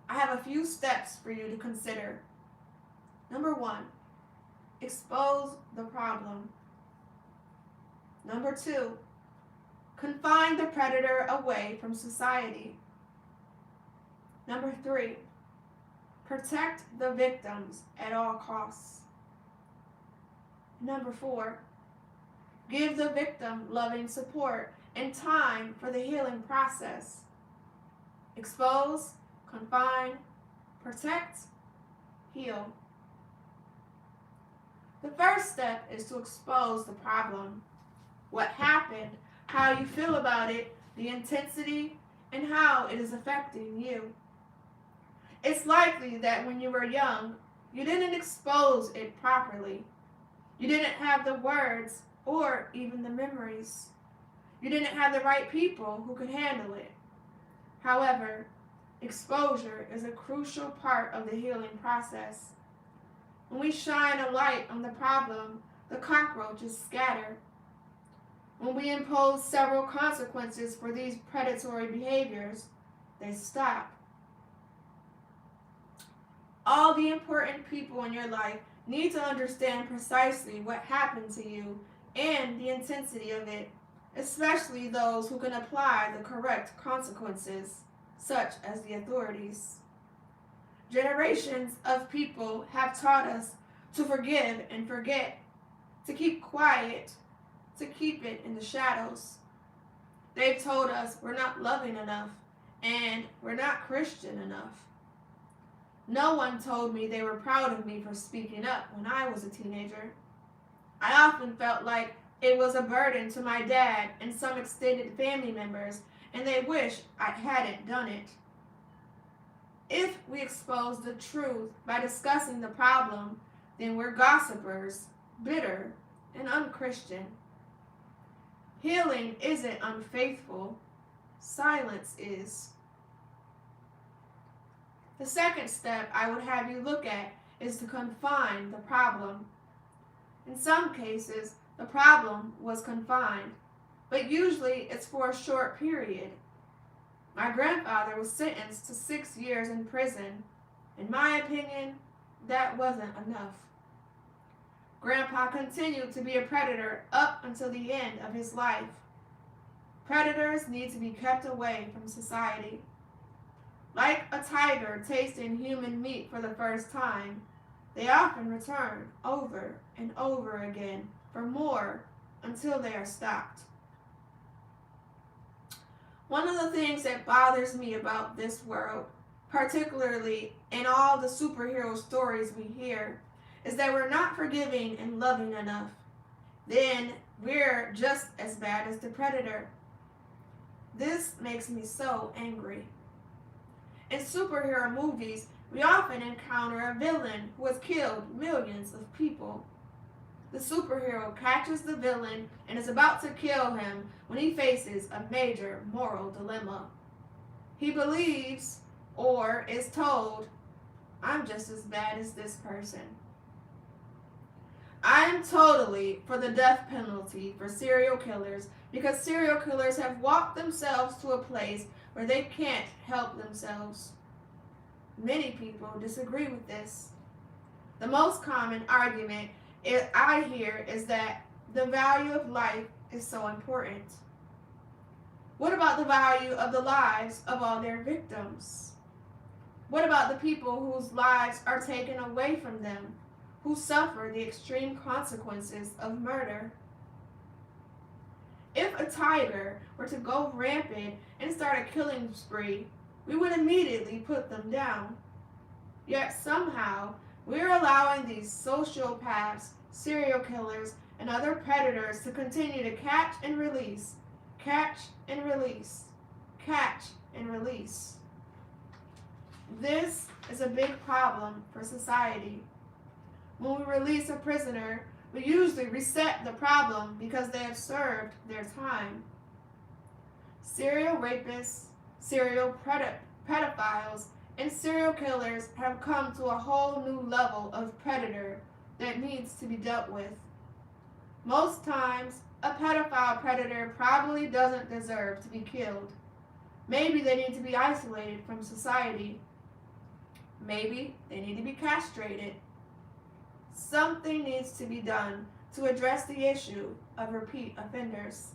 I have a few steps for you to consider. Number 1, expose the problem. Number 2, confine the predator away from society. Number 3, protect the victims at all costs. Number 4, give the victim loving support and time for the healing process. Expose, confine, protect, heal. The first step is to expose the problem. What happened, how you feel about it, the intensity, and how it is affecting you. It's likely that when you were young, you didn't expose it properly. You didn't have the words or even the memories. You didn't have the right people who could handle it. However, exposure is a crucial part of the healing process. When we shine a light on the problem, the cockroaches scatter. When we impose several consequences for these predatory behaviors, they stop. All the important people in your life need to understand precisely what happened to you and the intensity of it, especially those who can apply the correct consequences, such as the authorities. Generations of people have taught us to forgive and forget, to keep quiet, to keep it in the shadows. They've told us we're not loving enough and we're not Christian enough. No one told me they were proud of me for speaking up when I was a teenager. I often felt like it was a burden to my dad and some extended family members, and they wish I hadn't done it. If we expose the truth by discussing the problem, then we're gossipers, bitter, and unchristian. Healing isn't unfaithful, silence is. The second step I would have you look at is to confine the problem. In some cases, the problem was confined, but usually it's for a short period. My grandfather was sentenced to 6 years in prison. In my opinion, that wasn't enough. Grandpa continued to be a predator up until the end of his life. Predators need to be kept away from society. Like a tiger tasting human meat for the first time, they often return over and over again for more until they are stopped. One of the things that bothers me about this world, particularly in all the superhero stories we hear, is that we're not forgiving and loving enough. Then we're just as bad as the predator. This makes me so angry. In superhero movies, we often encounter a villain who has killed millions of people. The superhero catches the villain and is about to kill him when he faces a major moral dilemma. He believes, or is told, I'm just as bad as this person. I am totally for the death penalty for serial killers because serial killers have walked themselves to a place where they can't help themselves. Many people disagree with this. The most common argument I hear is that the value of life is so important. What about the value of the lives of all their victims? What about the people whose lives are taken away from them, who suffer the extreme consequences of murder? If a tiger were to go rampant and start a killing spree, we would immediately put them down. Yet somehow, we're allowing these sociopaths, serial killers, and other predators to continue to catch and release, catch and release, catch and release. This is a big problem for society. When we release a prisoner, we usually reset the problem because they have served their time. Serial rapists, serial pedophiles, and serial killers have come to a whole new level of predator that needs to be dealt with. Most times, a pedophile predator probably doesn't deserve to be killed. Maybe they need to be isolated from society. Maybe they need to be castrated. Something needs to be done to address the issue of repeat offenders.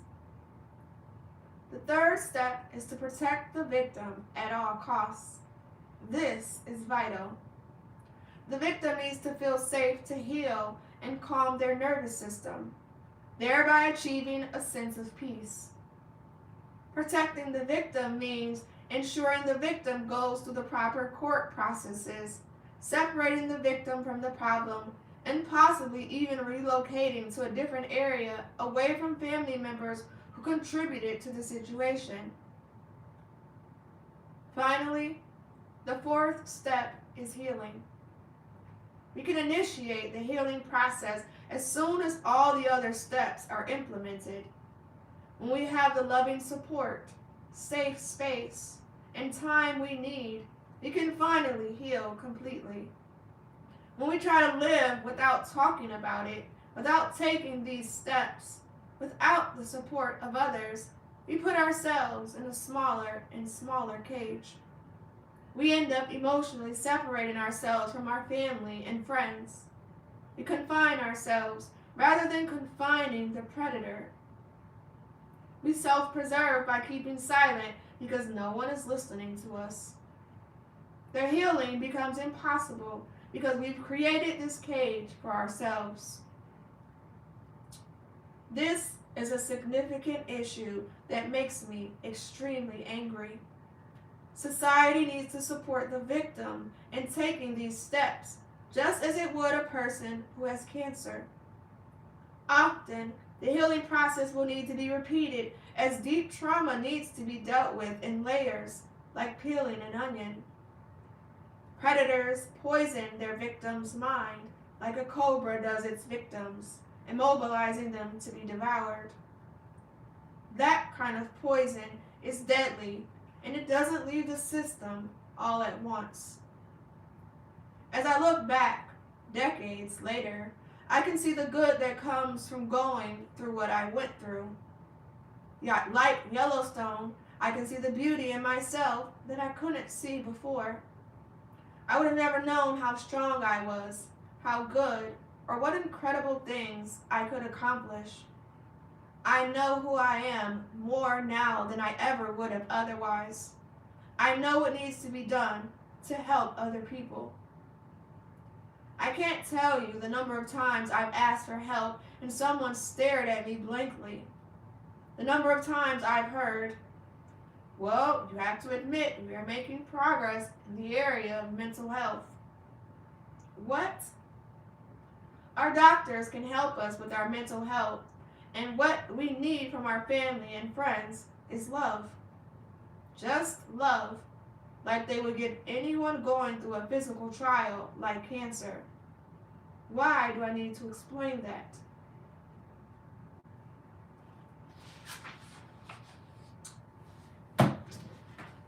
The third step is to protect the victim at all costs. This is vital. The victim needs to feel safe to heal and calm their nervous system, thereby achieving a sense of peace. Protecting the victim means ensuring the victim goes through the proper court processes, separating the victim from the problem, and possibly even relocating to a different area away from family members who contributed to the situation. Finally, the fourth step is healing. We can initiate the healing process as soon as all the other steps are implemented. When we have the loving support, safe space, and time we need, we can finally heal completely. When we try to live without talking about it, without taking these steps, without the support of others, we put ourselves in a smaller and smaller cage. We end up emotionally separating ourselves from our family and friends. We confine ourselves rather than confining the predator. We self-preserve by keeping silent because no one is listening to us. The healing becomes impossible because we've created this cage for ourselves. This is a significant issue that makes me extremely angry. Society needs to support the victim in taking these steps, just as it would a person who has cancer. Often, the healing process will need to be repeated as deep trauma needs to be dealt with in layers, like peeling an onion. Predators poison their victim's mind like a cobra does its victims, immobilizing them to be devoured. That kind of poison is deadly, and it doesn't leave the system all at once. As I look back, decades later, I can see the good that comes from going through what I went through. Yet, like Yellowstone, I can see the beauty in myself that I couldn't see before. I would have never known how strong I was, how good, or what incredible things I could accomplish. I know who I am more now than I ever would have otherwise. I know what needs to be done to help other people. I can't tell you the number of times I've asked for help and someone stared at me blankly. The number of times I've heard, well, you have to admit we are making progress in the area of mental health. What? Our doctors can help us with our mental health, and what we need from our family and friends is love. Just love, like they would give anyone going through a physical trial like cancer. Why do I need to explain that?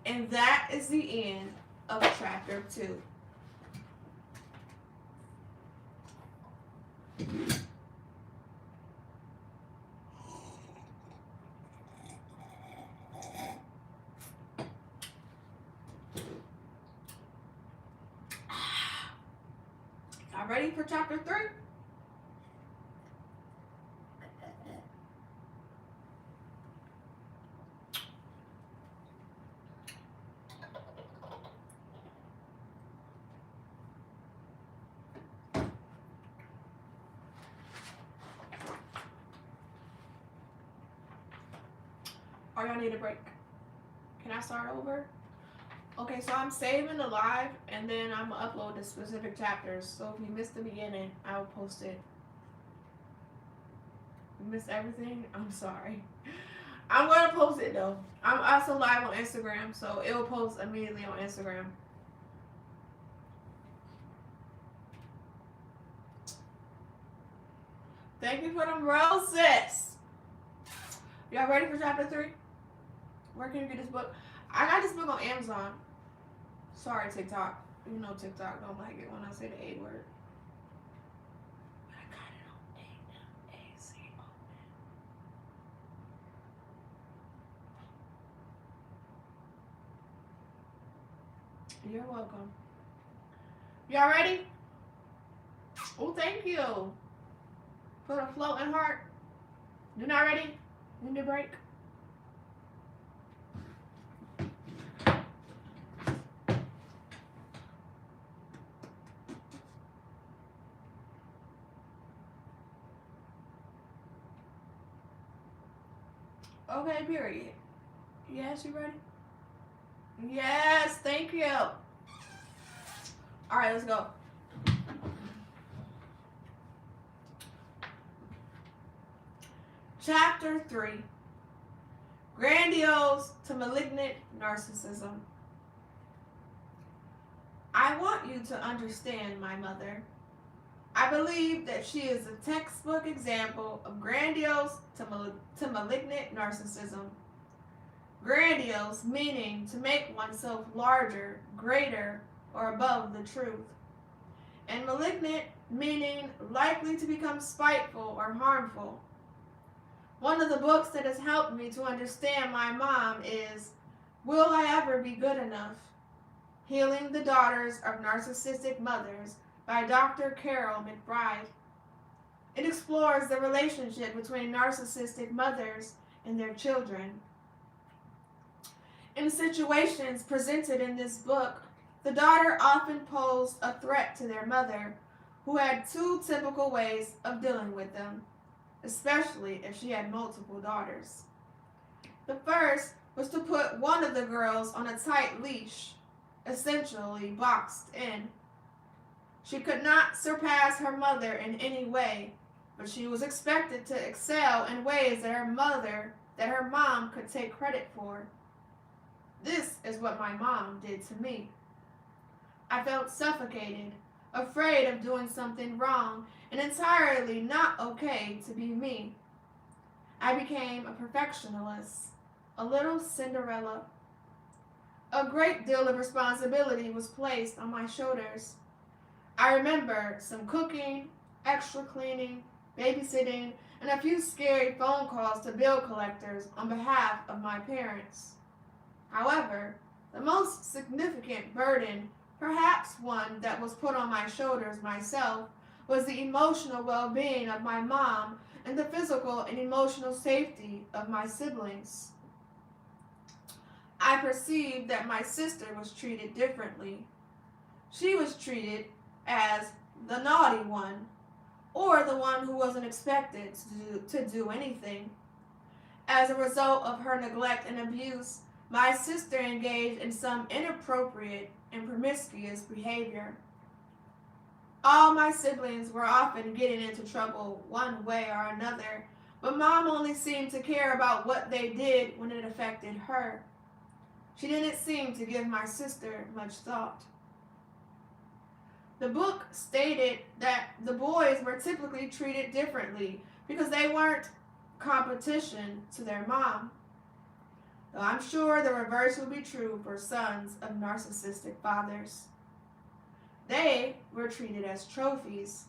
And that is the end of chapter 2. Y'all ready for chapter 3? Or y'all need a break? Can I start over? Okay, so I'm saving the live and then I'm gonna upload the specific chapters. So if you missed the beginning, I'll post it. You missed everything? I'm sorry. I'm gonna post it though. I'm also live on Instagram, so it will post immediately on Instagram. Thank you for them roses. Y'all ready for chapter 3? Where can you get this book? I got this book on Amazon. Sorry, TikTok. You know TikTok don't like it when I say the A word. But I got it on Amazon. You're welcome. Y'all ready? Oh, thank you. For the floating heart. You're not ready? Need a break? Okay, period. Yes, you ready? Yes, thank you. All right, let's go. Chapter 3. Grandiose to malignant narcissism. I want you to understand my mother. I believe that she is a textbook example of grandiose to malignant narcissism. Grandiose meaning to make oneself larger, greater, or above the truth. And malignant meaning likely to become spiteful or harmful. One of the books that has helped me to understand my mom is Will I Ever Be Good Enough? Healing the Daughters of Narcissistic Mothers by Dr. Carol McBride. It explores the relationship between narcissistic mothers and their children. In situations presented in this book, the daughter often posed a threat to their mother, who had two typical ways of dealing with them. especially if she had multiple daughters. The first was to put one of the girls on a tight leash, essentially boxed in. She could not surpass her mother in any way, but she was expected to excel in ways that her mom could take credit for. This is what my mom did to me. I felt suffocated, afraid of doing something wrong, and entirely not okay to be me. I became a perfectionist, a little Cinderella. A great deal of responsibility was placed on my shoulders. I remember some cooking, extra cleaning, babysitting, and a few scary phone calls to bill collectors on behalf of my parents. However, the most significant burden, perhaps one that was put on my shoulders myself, was the emotional well-being of my mom and the physical and emotional safety of my siblings. I perceived that my sister was treated differently. She was treated as the naughty one, or the one who wasn't expected to do anything. As a result of her neglect and abuse, my sister engaged in some inappropriate and promiscuous behavior. All my siblings were often getting into trouble one way or another, but Mom only seemed to care about what they did when it affected her. She didn't seem to give my sister much thought. The book stated that the boys were typically treated differently because they weren't competition to their mom. Though I'm sure the reverse would be true for sons of narcissistic fathers. They were treated as trophies.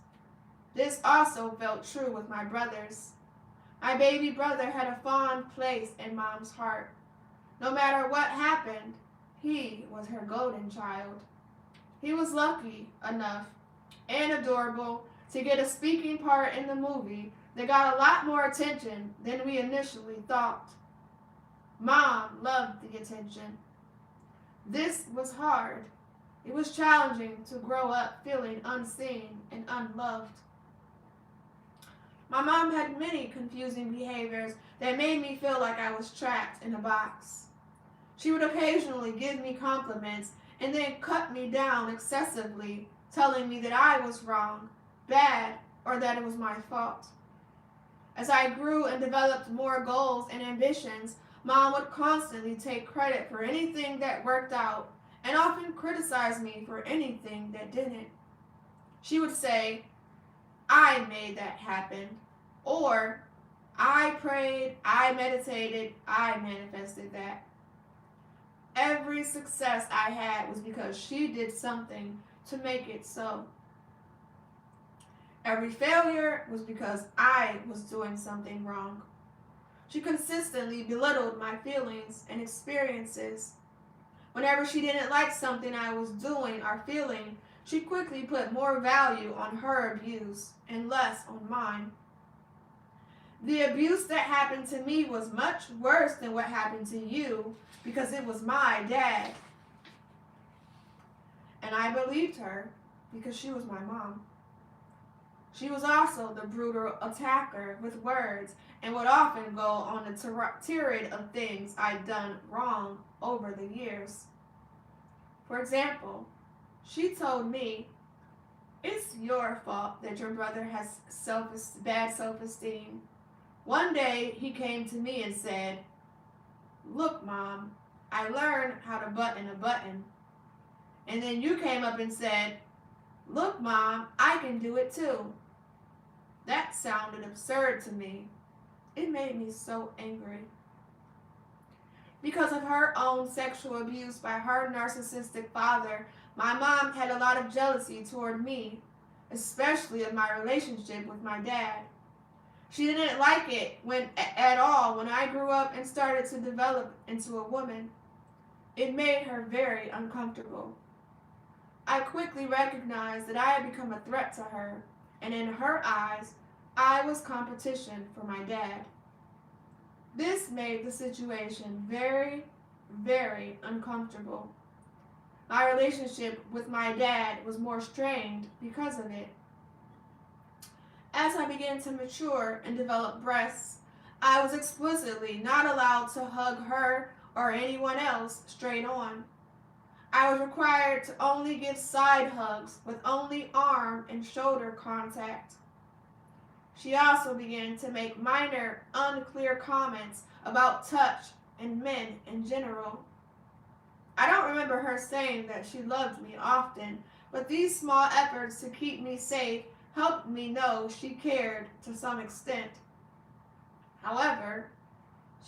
This also felt true with my brothers. My baby brother had a fond place in Mom's heart. No matter what happened, he was her golden child. He was lucky enough and adorable to get a speaking part in the movie that got a lot more attention than we initially thought. Mom loved the attention. This was hard. It was challenging to grow up feeling unseen and unloved. My mom had many confusing behaviors that made me feel like I was trapped in a box. She would occasionally give me compliments and then cut me down excessively, telling me that I was wrong, bad, or that it was my fault. As I grew and developed more goals and ambitions, Mom would constantly take credit for anything that worked out and often criticize me for anything that didn't. She would say, "I made that happen," or "I prayed, I meditated, I manifested that." Every success I had was because she did something to make it so. Every failure was because I was doing something wrong. She consistently belittled my feelings and experiences. Whenever she didn't like something I was doing or feeling, she quickly put more value on her abuse and less on mine. The abuse that happened to me was much worse than what happened to you because it was my dad. And I believed her because she was my mom. She was also the brutal attacker with words and would often go on a tirade of things I'd done wrong over the years. For example, she told me, "It's your fault that your brother has bad self-esteem." One day he came to me and said, "Look, Mom, I learned how to button a button." And then you came up and said, "Look, Mom, I can do it too." That sounded absurd to me. It made me so angry. Because of her own sexual abuse by her narcissistic father, my mom had a lot of jealousy toward me, especially of my relationship with my dad. She didn't like it at all when I grew up and started to develop into a woman. It made her very uncomfortable. I quickly recognized that I had become a threat to her, and in her eyes, I was competition for my dad. This made the situation very, very uncomfortable. My relationship with my dad was more strained because of it. As I began to mature and develop breasts, I was explicitly not allowed to hug her or anyone else straight on. I was required to only give side hugs with only arm and shoulder contact. She also began to make minor, unclear comments about touch and men in general. I don't remember her saying that she loved me often, but these small efforts to keep me safe helped me know she cared to some extent. However,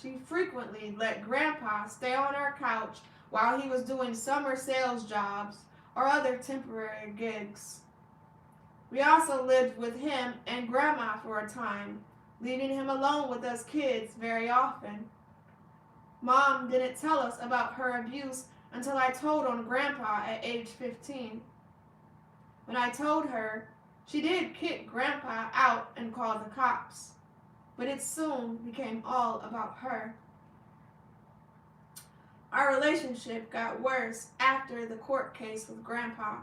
she frequently let Grandpa stay on our couch while he was doing summer sales jobs or other temporary gigs. We also lived with him and Grandma for a time, leaving him alone with us kids very often. Mom didn't tell us about her abuse until I told on Grandpa at age 15. When I told her, she did kick Grandpa out and call the cops, but it soon became all about her. Our relationship got worse after the court case with Grandpa.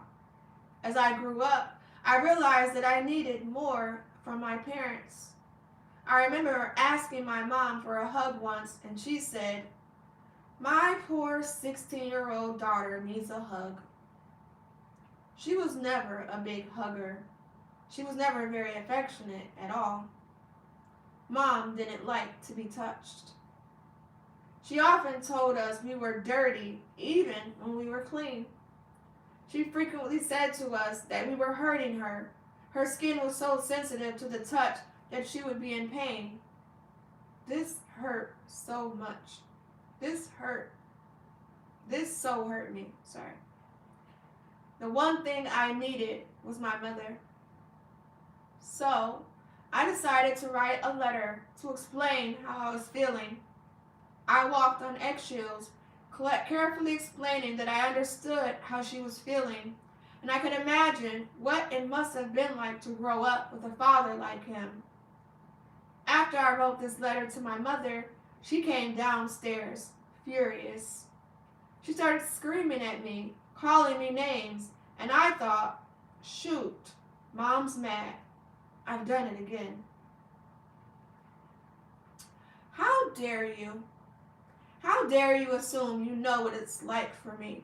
As I grew up, I realized that I needed more from my parents. I remember asking my mom for a hug once, and she said, "My poor 16-year-old daughter needs a hug." She was never a big hugger. She was never very affectionate at all. Mom didn't like to be touched. She often told us we were dirty even when we were clean. She frequently said to us that we were hurting her. Her skin was so sensitive to the touch that she would be in pain. This hurt so much. This so hurt me. Sorry. The one thing I needed was my mother. So, I decided to write a letter to explain how I was feeling. I walked on eggshells, carefully explaining that I understood how she was feeling, and I could imagine what it must have been like to grow up with a father like him. After I wrote this letter to my mother, she came downstairs, furious. She started screaming at me, calling me names, and I thought, shoot, Mom's mad. I've done it again. How dare you? How dare you assume you know what it's like for me?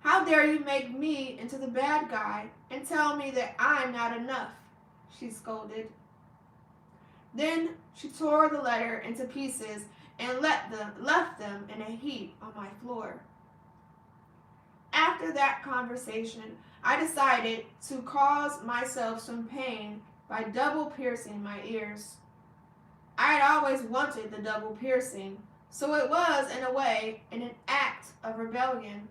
How dare you make me into the bad guy and tell me that I'm not enough? She scolded. Then she tore the letter into pieces and left them in a heap on my floor. After that conversation, I decided to cause myself some pain by double piercing my ears. I had always wanted the double piercing, so it was, in a way, an act of rebellion.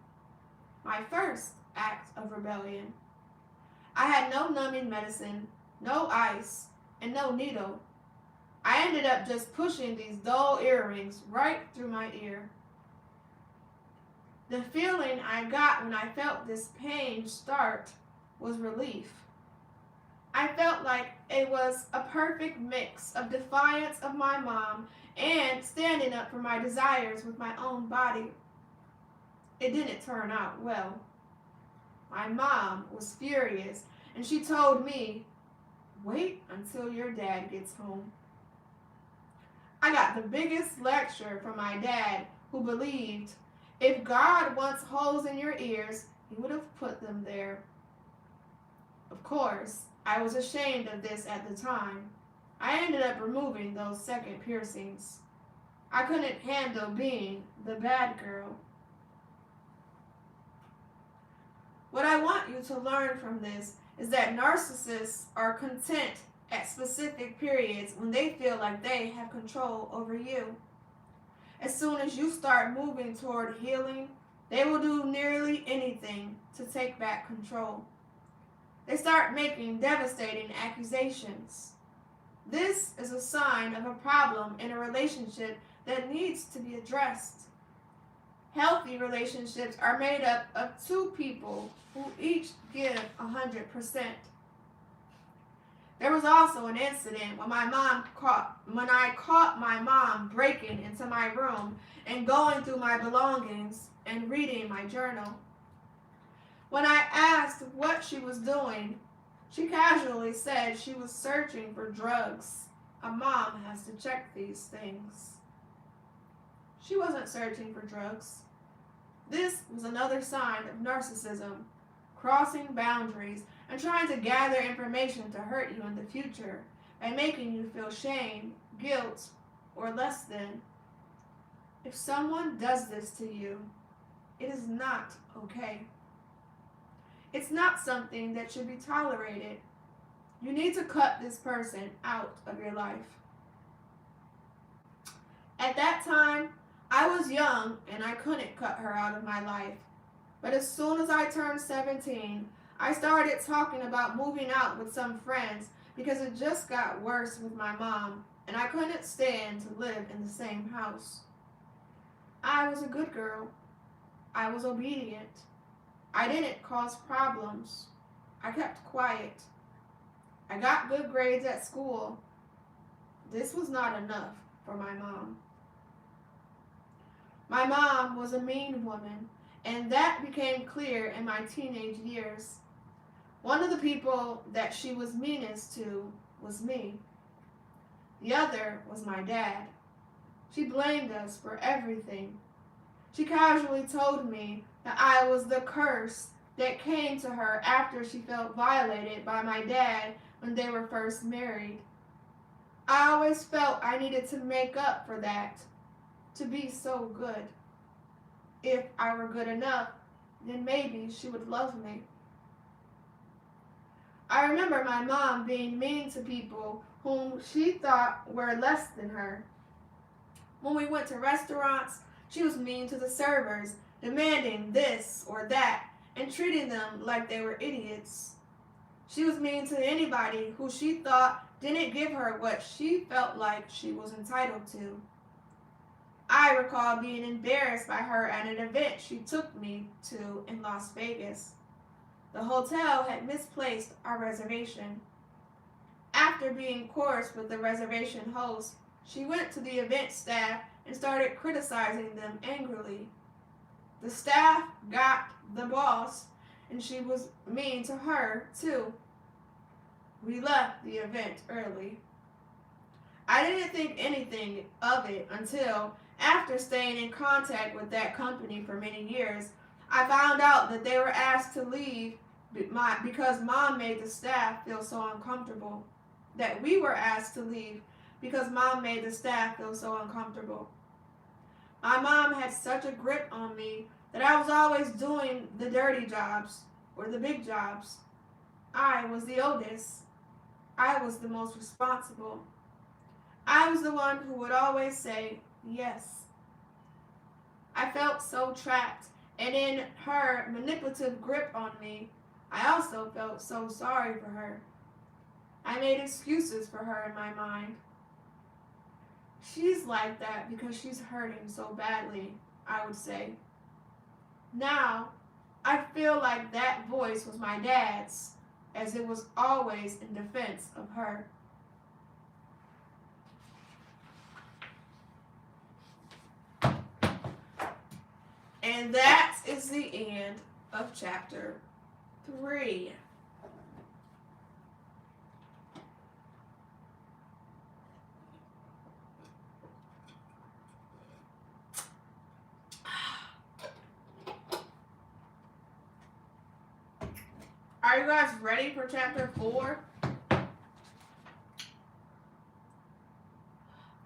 My first act of rebellion. I had no numbing medicine, no ice, and no needle. I ended up just pushing these dull earrings right through my ear. The feeling I got when I felt this pain start was relief. I felt like it was a perfect mix of defiance of my mom and standing up for my desires with my own body. It didn't turn out well. My mom was furious, and she told me, "Wait until your dad gets home." I got the biggest lecture from my dad, who believed if God wants holes in your ears, he would have put them there. Of course, I was ashamed of this at the time. I ended up removing those second piercings. I couldn't handle being the bad girl. What I want you to learn from this is that narcissists are content at specific periods when they feel like they have control over you. As soon as you start moving toward healing, they will do nearly anything to take back control. They start making devastating accusations. This is a sign of a problem in a relationship that needs to be addressed. Healthy relationships are made up of two people who each give 100%. There was also an incident when I caught my mom breaking into my room and going through my belongings and reading my journal. When I asked what she was doing, She casually said she was searching for drugs. A mom has to check these things. She wasn't searching for drugs. This was another sign of narcissism, crossing boundaries and trying to gather information to hurt you in the future and making you feel shame, guilt, or less than. If someone does this to you, it is not okay. It's not something that should be tolerated. You need to cut this person out of your life. At that time, I was young and I couldn't cut her out of my life. But as soon as I turned 17, I started talking about moving out with some friends because it just got worse with my mom and I couldn't stand to live in the same house. I was a good girl. I was obedient. I didn't cause problems. I kept quiet. I got good grades at school. This was not enough for my mom. My mom was a mean woman, and that became clear in my teenage years. One of the people that she was meanest to was me. The other was my dad. She blamed us for everything. She casually told me that I was the curse that came to her after she felt violated by my dad when they were first married. I always felt I needed to make up for that, to be so good. If I were good enough, then maybe she would love me. I remember my mom being mean to people whom she thought were less than her. When we went to restaurants, she was mean to the servers, demanding this or that, and treating them like they were idiots. She was mean to anybody who she thought didn't give her what she felt like she was entitled to. I recall being embarrassed by her at an event she took me to in Las Vegas. The hotel had misplaced our reservation. After being coarse with the reservation host, she went to the event staff and started criticizing them angrily. The staff got the boss, and she was mean to her, too. We left the event early. I didn't think anything of it until, after staying in contact with that company for many years, I found out that they were asked to leave because Mom made the staff feel so uncomfortable. That we were asked to leave because Mom made the staff feel so uncomfortable. My mom had such a grip on me that I was always doing the dirty jobs or the big jobs. I was the oldest. I was the most responsible. I was the one who would always say yes. I felt so trapped, and in her manipulative grip on me, I also felt so sorry for her. I made excuses for her in my mind. She's like that because she's hurting so badly, I would say. Now, I feel like that voice was my dad's, as it was always in defense of her. And that is the end of chapter 3. Are you guys ready for chapter 4?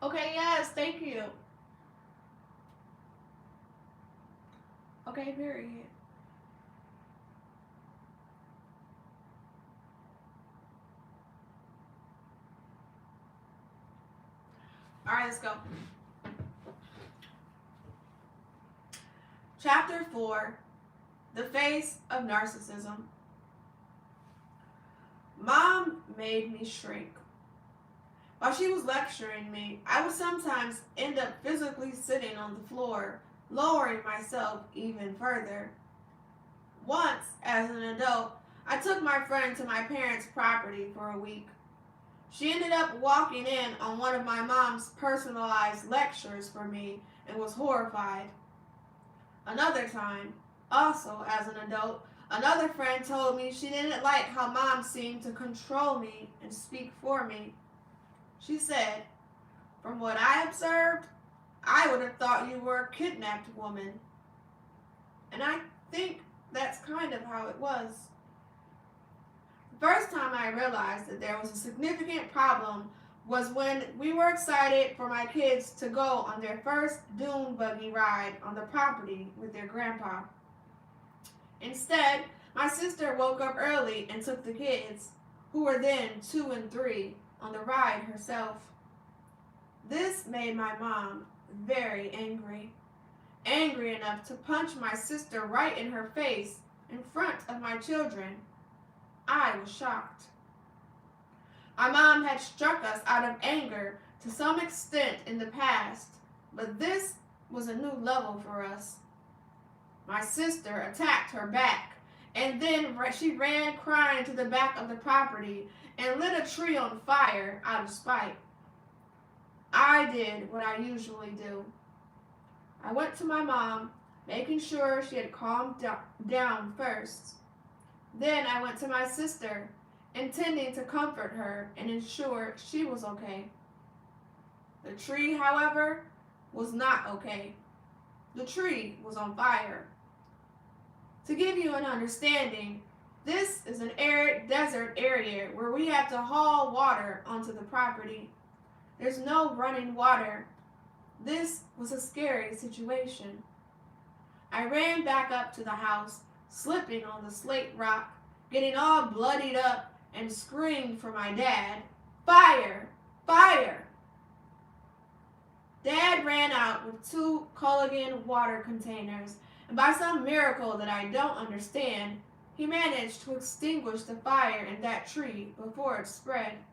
Okay, yes, thank you. Okay, period. Alright, let's go. Chapter 4, The Face of Narcissism. Mom made me shrink. While she was lecturing me, I would sometimes end up physically sitting on the floor, lowering myself even further. Once, as an adult, I took my friend to my parents' property for a week. She ended up walking in on one of my mom's personalized lectures for me and was horrified. Another time, also as an adult, Another friend told me she didn't like how mom seemed to control me and speak for me. She said, "From what I observed, I would have thought you were a kidnapped woman." And I think that's kind of how it was. The first time I realized that there was a significant problem was when we were excited for my kids to go on their first dune buggy ride on the property with their grandpa. Instead, my sister woke up early and took the kids, who were then 2 and 3, on the ride herself. This made my mom very angry. Angry enough to punch my sister right in her face in front of my children. I was shocked. My mom had struck us out of anger to some extent in the past, but this was a new level for us. My sister attacked her back, and then she ran crying to the back of the property and lit a tree on fire out of spite. I did what I usually do. I went to my mom, making sure she had calmed down first. Then I went to my sister, intending to comfort her and ensure she was okay. The tree, however, was not okay. The tree was on fire. To give you an understanding, this is an arid desert area where we have to haul water onto the property. There's no running water. This was a scary situation. I ran back up to the house, slipping on the slate rock, getting all bloodied up, and screamed for my dad, "Fire! Fire!" Dad ran out with 2 Culligan water containers, and by some miracle that I don't understand, he managed to extinguish the fire in that tree before it spread.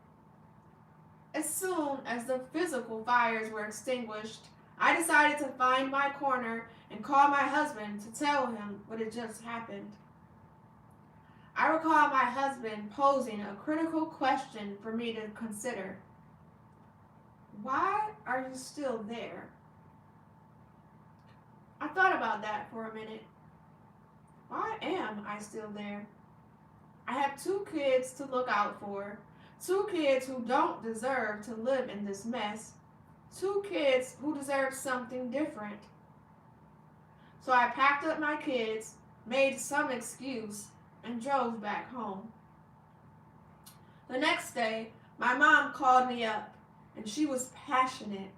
As soon as the physical fires were extinguished, I decided to find my corner and call my husband to tell him what had just happened. I recall my husband posing a critical question for me to consider. "Why are you still there?" I thought about that for a minute. Why am I still there? I have 2 kids to look out for, 2 kids who don't deserve to live in this mess, 2 kids who deserve something different. So I packed up my kids, made some excuse, and drove back home. The next day, my mom called me up, and she was passionate,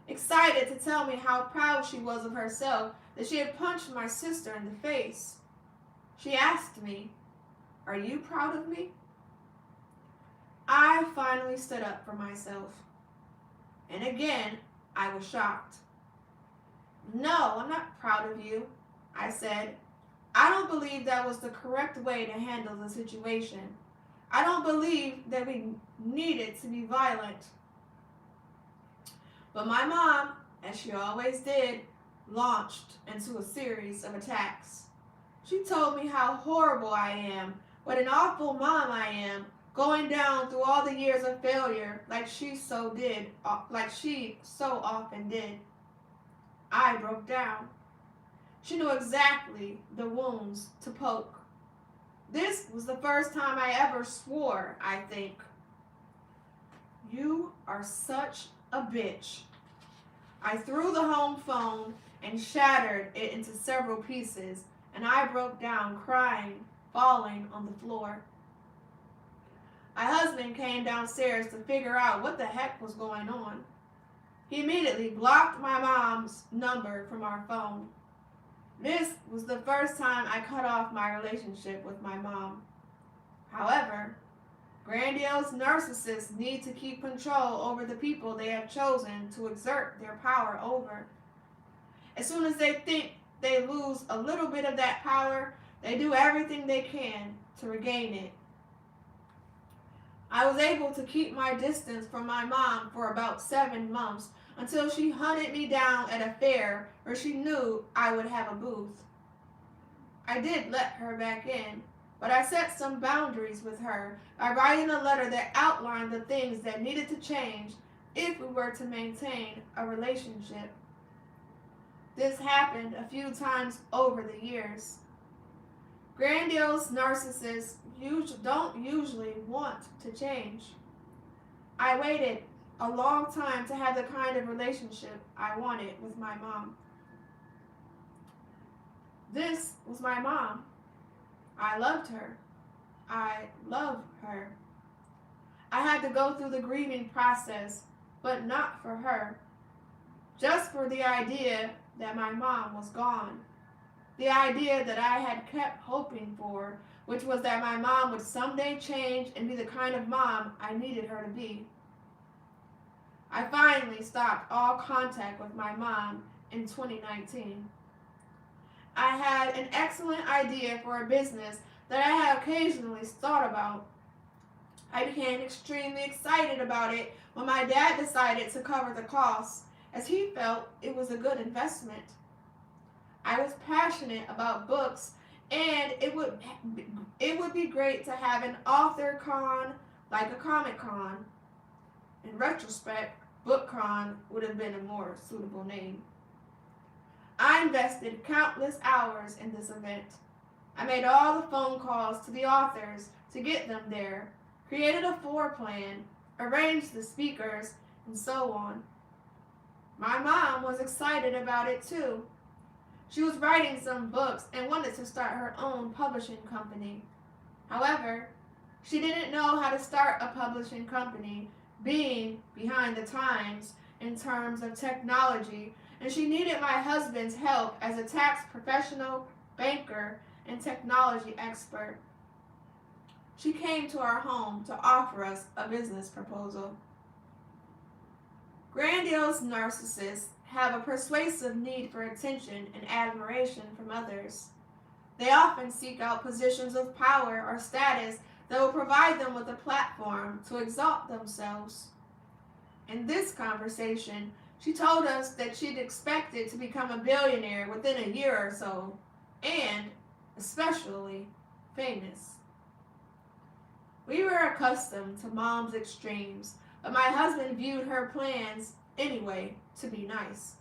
excited to tell me how proud she was of herself that she had punched my sister in the face. She asked me, "Are you proud of me?" I finally stood up for myself. And again, I was shocked. "No, I'm not proud of you," I said. "I don't believe that was the correct way to handle the situation. I don't believe that we needed to be violent." But my mom, as she always did, launched into a series of attacks. She told me how horrible I am, what an awful mom I am, going down through all the years of failure like she so often did. I broke down. She knew exactly the wounds to poke. This was the first time I ever swore, I think. "You are such a bitch." I threw the home phone and shattered it into several pieces, and I broke down crying, falling on the floor. My husband came downstairs to figure out what the heck was going on. He immediately blocked my mom's number from our phone. This was the first time I cut off my relationship with my mom. However, grandiose narcissists need to keep control over the people they have chosen to exert their power over. As soon as they think they lose a little bit of that power, they do everything they can to regain it. I was able to keep my distance from my mom for about 7 months until she hunted me down at a fair where she knew I would have a booth. I did let her back in, but I set some boundaries with her by writing a letter that outlined the things that needed to change if we were to maintain a relationship. This happened a few times over the years. Grandiose narcissists don't usually want to change. I waited a long time to have the kind of relationship I wanted with my mom. This was my mom. I loved her. I love her. I had to go through the grieving process, but not for her. Just for the idea that my mom was gone. The idea that I had kept hoping for, which was that my mom would someday change and be the kind of mom I needed her to be. I finally stopped all contact with my mom in 2019. I had an excellent idea for a business that I had occasionally thought about. I became extremely excited about it when my dad decided to cover the costs, as he felt it was a good investment. I was passionate about books, and it would be great to have an author con like a Comic Con. In retrospect, Book Con would have been a more suitable name. I invested countless hours in this event. I made all the phone calls to the authors to get them there, created a floor plan, arranged the speakers, and so on. My mom was excited about it too. She was writing some books and wanted to start her own publishing company. However, she didn't know how to start a publishing company, being behind the times in terms of technology, and she needed my husband's help as a tax professional, banker, and technology expert. She came to our home to offer us a business proposal. Grandiose narcissists have a persuasive need for attention and admiration from others. They often seek out positions of power or status that will provide them with a platform to exalt themselves. In this conversation, she told us that she'd expected to become a billionaire within a year or so, and especially famous. We were accustomed to mom's extremes, but my husband viewed her plans anyway to be nice.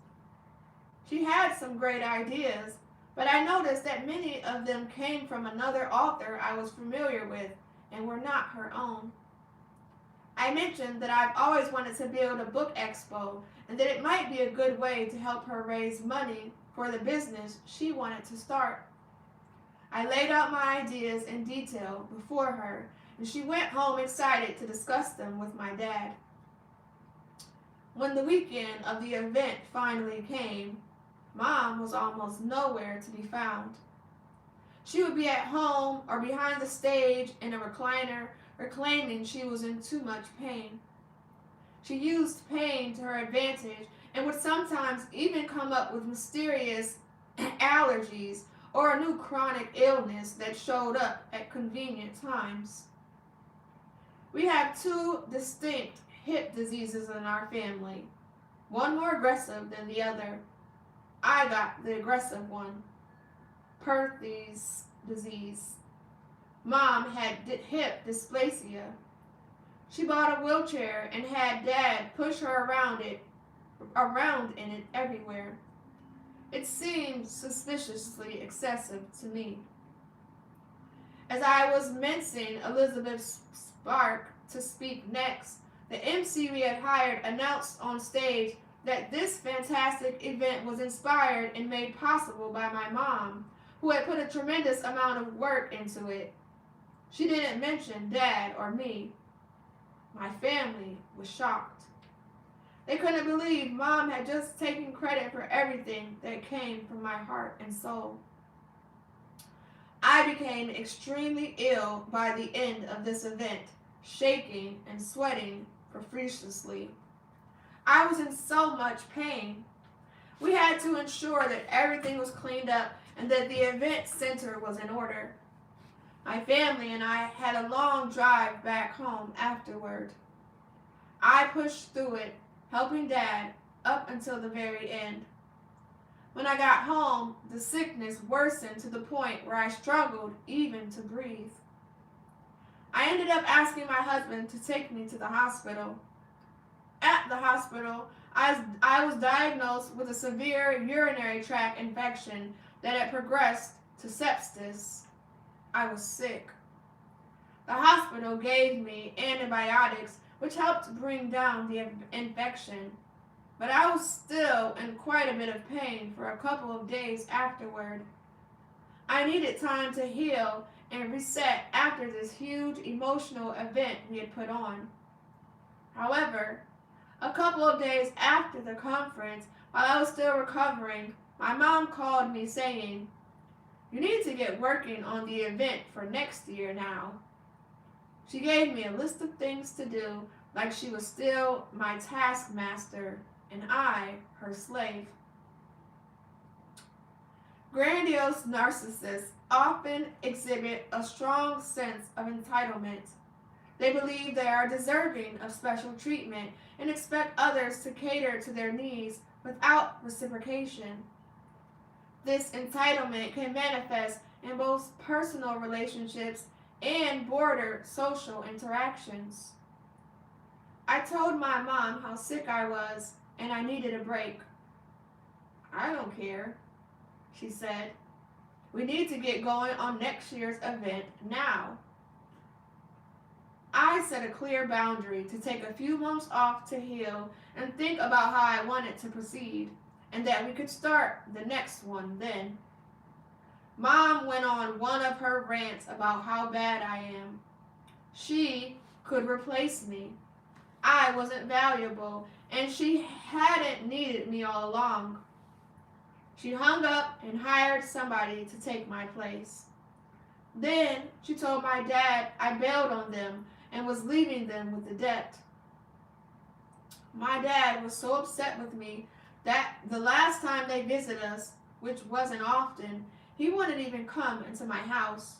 She had some great ideas, but I noticed that many of them came from another author I was familiar with and were not her own. I mentioned that I've always wanted to build a book expo and that it might be a good way to help her raise money for the business she wanted to start. I laid out my ideas in detail before her, and she went home excited to discuss them with my dad. When the weekend of the event finally came, Mom was almost nowhere to be found. She would be at home or behind the stage in a recliner or claiming she was in too much pain. She used pain to her advantage and would sometimes even come up with mysterious allergies or a new chronic illness that showed up at convenient times. We have two distinct hip diseases in our family, one more aggressive than the other. I got the aggressive one, Perthes disease. Mom had hip dysplasia. She bought a wheelchair and had Dad push her around in it everywhere. It seemed suspiciously excessive to me. As I was mincing Elizabeth Spark to speak next, the MC we had hired announced on stage that this fantastic event was inspired and made possible by my mom, who had put a tremendous amount of work into it. She didn't mention Dad or me. My family was shocked. They couldn't believe Mom had just taken credit for everything that came from my heart and soul. I became extremely ill by the end of this event, shaking and sweating profusely. I was in so much pain. We had to ensure that everything was cleaned up and that the event center was in order. My family and I had a long drive back home afterward. I pushed through it, helping Dad up until the very end. When I got home, the sickness worsened to the point where I struggled even to breathe. I ended up asking my husband to take me to the hospital. At the hospital, I was diagnosed with a severe urinary tract infection that had progressed to sepsis. I was sick. The hospital gave me antibiotics, which helped bring down the infection, but I was still in quite a bit of pain for a couple of days afterward. I needed time to heal and reset after this huge emotional event we had put on. However, a couple of days after the conference, while I was still recovering, my mom called me saying, "You need to get working on the event for next year now." She gave me a list of things to do, like she was still my taskmaster and I her slave. Grandiose narcissists often exhibit a strong sense of entitlement. They believe they are deserving of special treatment and expect others to cater to their needs without reciprocation. This entitlement can manifest in both personal relationships and border social interactions. I told my mom how sick I was and I needed a break. "I don't care," she said. "We need to get going on next year's event now." I set a clear boundary to take a few months off to heal and think about how I wanted to proceed, and that we could start the next one then. Mom went on one of her rants about how bad I am. She could replace me. I wasn't valuable, and she hadn't needed me all along. She hung up and hired somebody to take my place. Then she told my dad I bailed on them and was leaving them with the debt. My dad was so upset with me that the last time they visited us, which wasn't often, he wouldn't even come into my house.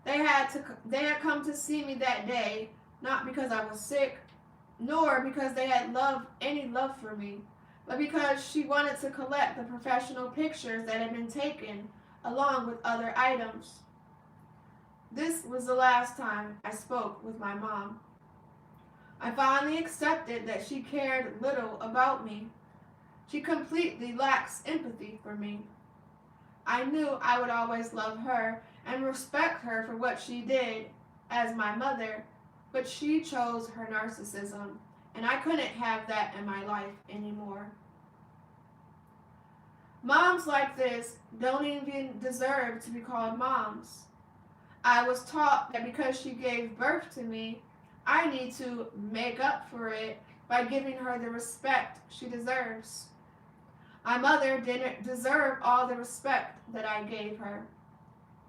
They had come to see me that day, not because I was sick, nor because they had any love for me, but because she wanted to collect the professional pictures that had been taken, along with other items. This was the last time I spoke with my mom. I finally accepted that she cared little about me. She completely lacks empathy for me. I knew I would always love her and respect her for what she did as my mother, but she chose her narcissism, and I couldn't have that in my life anymore. Moms like this don't even deserve to be called moms. I was taught that because she gave birth to me, I need to make up for it by giving her the respect she deserves. My mother didn't deserve all the respect that I gave her.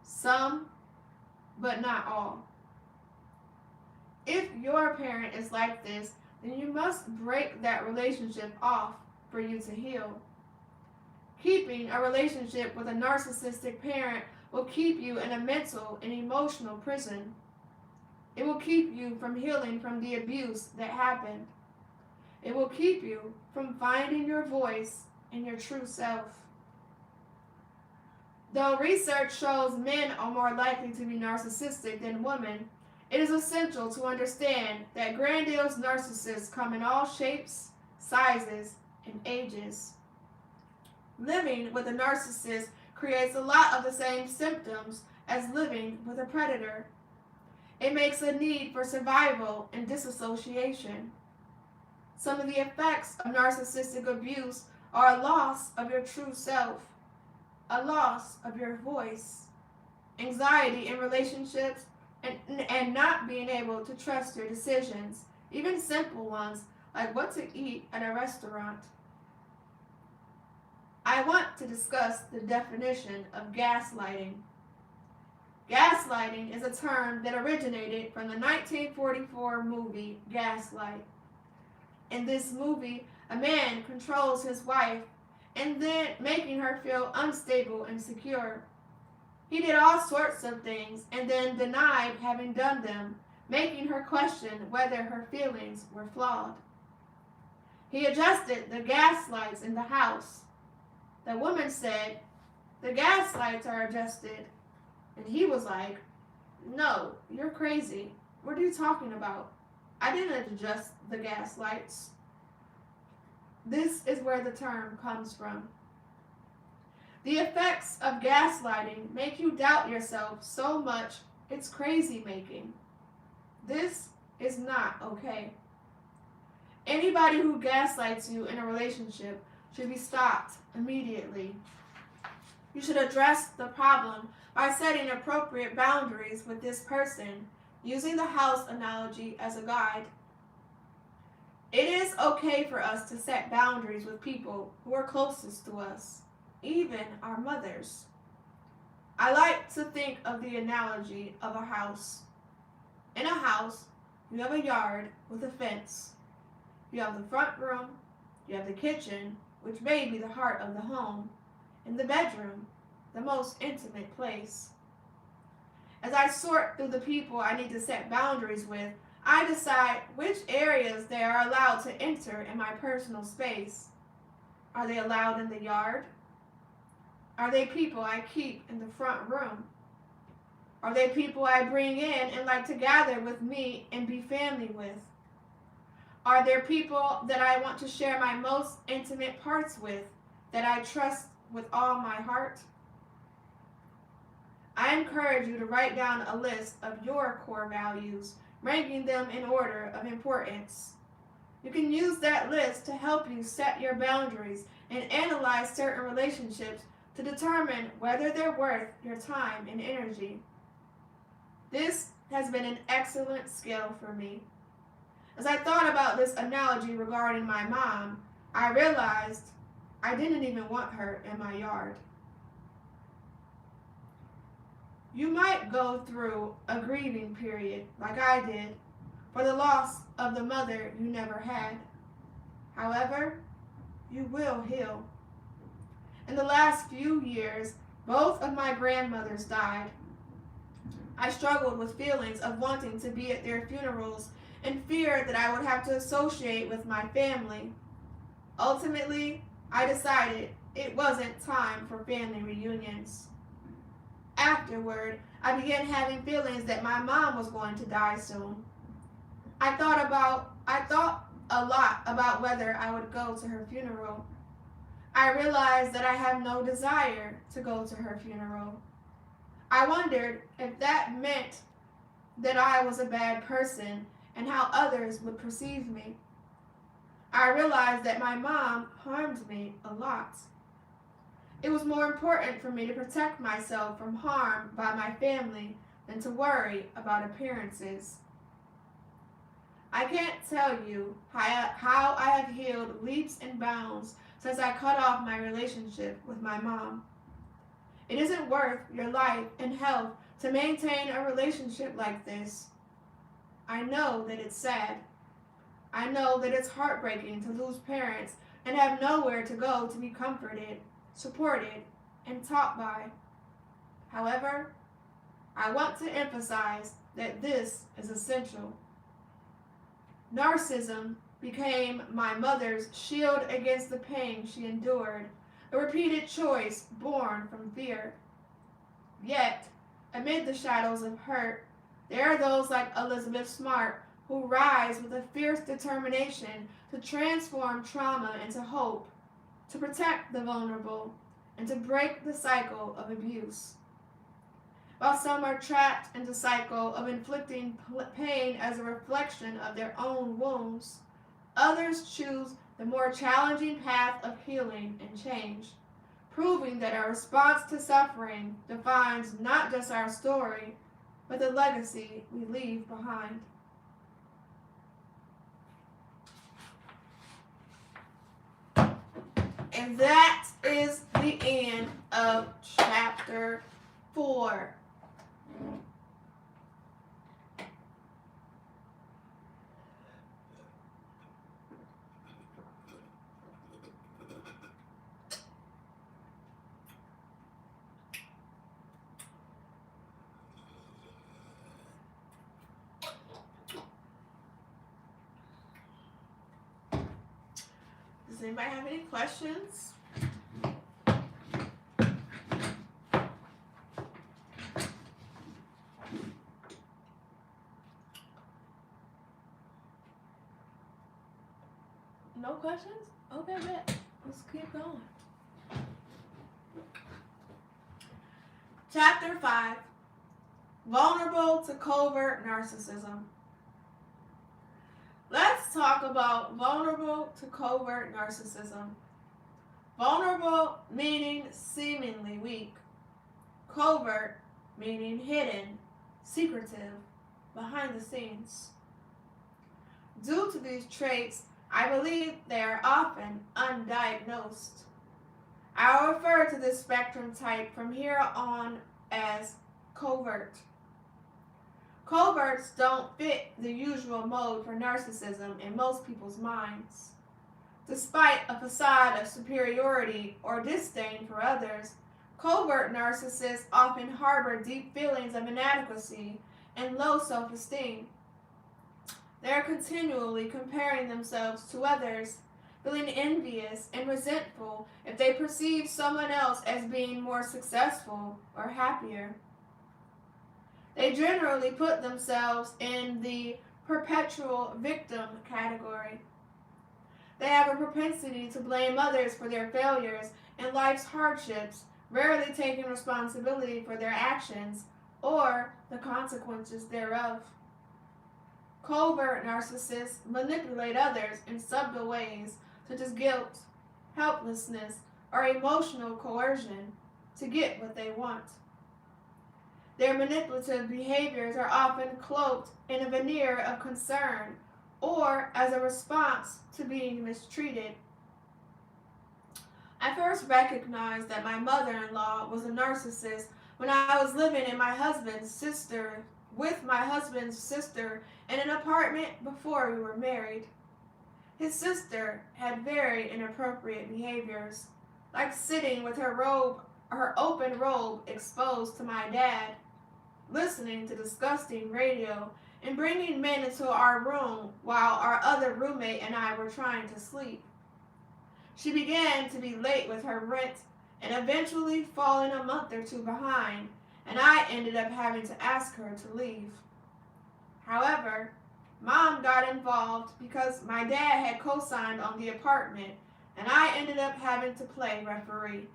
Some, but not all. If your parent is like this, then you must break that relationship off for you to heal. Keeping a relationship with a narcissistic parent will keep you in a mental and emotional prison. It will keep you from healing from the abuse that happened. It will keep you from finding your voice and your true self. Though research shows men are more likely to be narcissistic than women, it is essential to understand that grandiose narcissists come in all shapes, sizes, and ages. Living with a narcissist creates a lot of the same symptoms as living with a predator. It makes a need for survival and disassociation. Some of the effects of narcissistic abuse are a loss of your true self, a loss of your voice, anxiety in relationships, and not being able to trust your decisions, even simple ones like what to eat at a restaurant. I want to discuss the definition of gaslighting. Gaslighting is a term that originated from the 1944 movie Gaslight. In this movie, a man controls his wife and then making her feel unstable and secure. He did all sorts of things and then denied having done them, making her question whether her feelings were flawed. He adjusted the gas lights in the house. The woman said, "The gas lights are adjusted." And he was like, "No, you're crazy. What are you talking about? I didn't adjust the gas lights." This is where the term comes from. The effects of gaslighting make you doubt yourself so much it's crazy making. This is not okay. Anybody who gaslights you in a relationship should be stopped immediately. You should address the problem by setting appropriate boundaries with this person, using the house analogy as a guide. It is okay for us to set boundaries with people who are closest to us, even our mothers. I like to think of the analogy of a house. In a house, you have a yard with a fence. You have the front room, you have the kitchen, which may be the heart of the home, and the bedroom, the most intimate place. As I sort through the people I need to set boundaries with, I decide which areas they are allowed to enter in my personal space. Are they allowed in the yard? Are they people I keep in the front room? Are they people I bring in and like to gather with me and be family with? Are there people that I want to share my most intimate parts with, that I trust with all my heart? I encourage you to write down a list of your core values, ranking them in order of importance. You can use that list to help you set your boundaries and analyze certain relationships to determine whether they're worth your time and energy. This has been an excellent skill for me. As I thought about this analogy regarding my mom, I realized I didn't even want her in my yard. You might go through a grieving period, like I did, for the loss of the mother you never had. However, you will heal. In the last few years, both of my grandmothers died. I struggled with feelings of wanting to be at their funerals and feared that I would have to associate with my family. Ultimately, I decided it wasn't time for family reunions. Afterward, I began having feelings that my mom was going to die soon. I thought a lot about whether I would go to her funeral. I realized that I have no desire to go to her funeral. I wondered if that meant that I was a bad person and how others would perceive me. I realized that my mom harmed me a lot. It was more important for me to protect myself from harm by my family than to worry about appearances. I can't tell you how I have healed leaps and bounds since I cut off my relationship with my mom. It isn't worth your life and health to maintain a relationship like this. I know that it's sad. I know that it's heartbreaking to lose parents and have nowhere to go to be comforted, supported, and taught by. However, I want to emphasize that this is essential. Narcissism became my mother's shield against the pain she endured, a repeated choice born from fear. Yet, amid the shadows of hurt, there are those like Elizabeth Smart who rise with a fierce determination to transform trauma into hope, to protect the vulnerable, and to break the cycle of abuse. While some are trapped in the cycle of inflicting pain as a reflection of their own wounds, others choose the more challenging path of healing and change, proving that our response to suffering defines not just our story, but the legacy we leave behind. And that is the end of chapter 4. Does anybody have any questions? No questions? Okay, bet. Let's keep going. Chapter 5. Vulnerable to covert narcissism. Let's talk about vulnerable to covert narcissism. Vulnerable meaning seemingly weak. Covert meaning hidden, secretive, behind the scenes. Due to these traits, I believe they are often undiagnosed. I'll refer to this spectrum type from here on as covert. Coverts don't fit the usual mold for narcissism in most people's minds. Despite a facade of superiority or disdain for others, covert narcissists often harbor deep feelings of inadequacy and low self-esteem. They are continually comparing themselves to others, feeling envious and resentful if they perceive someone else as being more successful or happier. They generally put themselves in the perpetual victim category. They have a propensity to blame others for their failures and life's hardships, rarely taking responsibility for their actions or the consequences thereof. Covert narcissists manipulate others in subtle ways such as guilt, helplessness, or emotional coercion to get what they want. Their manipulative behaviors are often cloaked in a veneer of concern or as a response to being mistreated. I first recognized that my mother-in-law was a narcissist when I was living with my husband's sister in an apartment before we were married. His sister had very inappropriate behaviors, like sitting with her open robe exposed to my dad, listening to disgusting radio, and bringing men into our room while our other roommate and I were trying to sleep. She began to be late with her rent and eventually falling a month or two behind, and I ended up having to ask her to leave. However, Mom got involved because my dad had co-signed on the apartment, and I ended up having to play referee.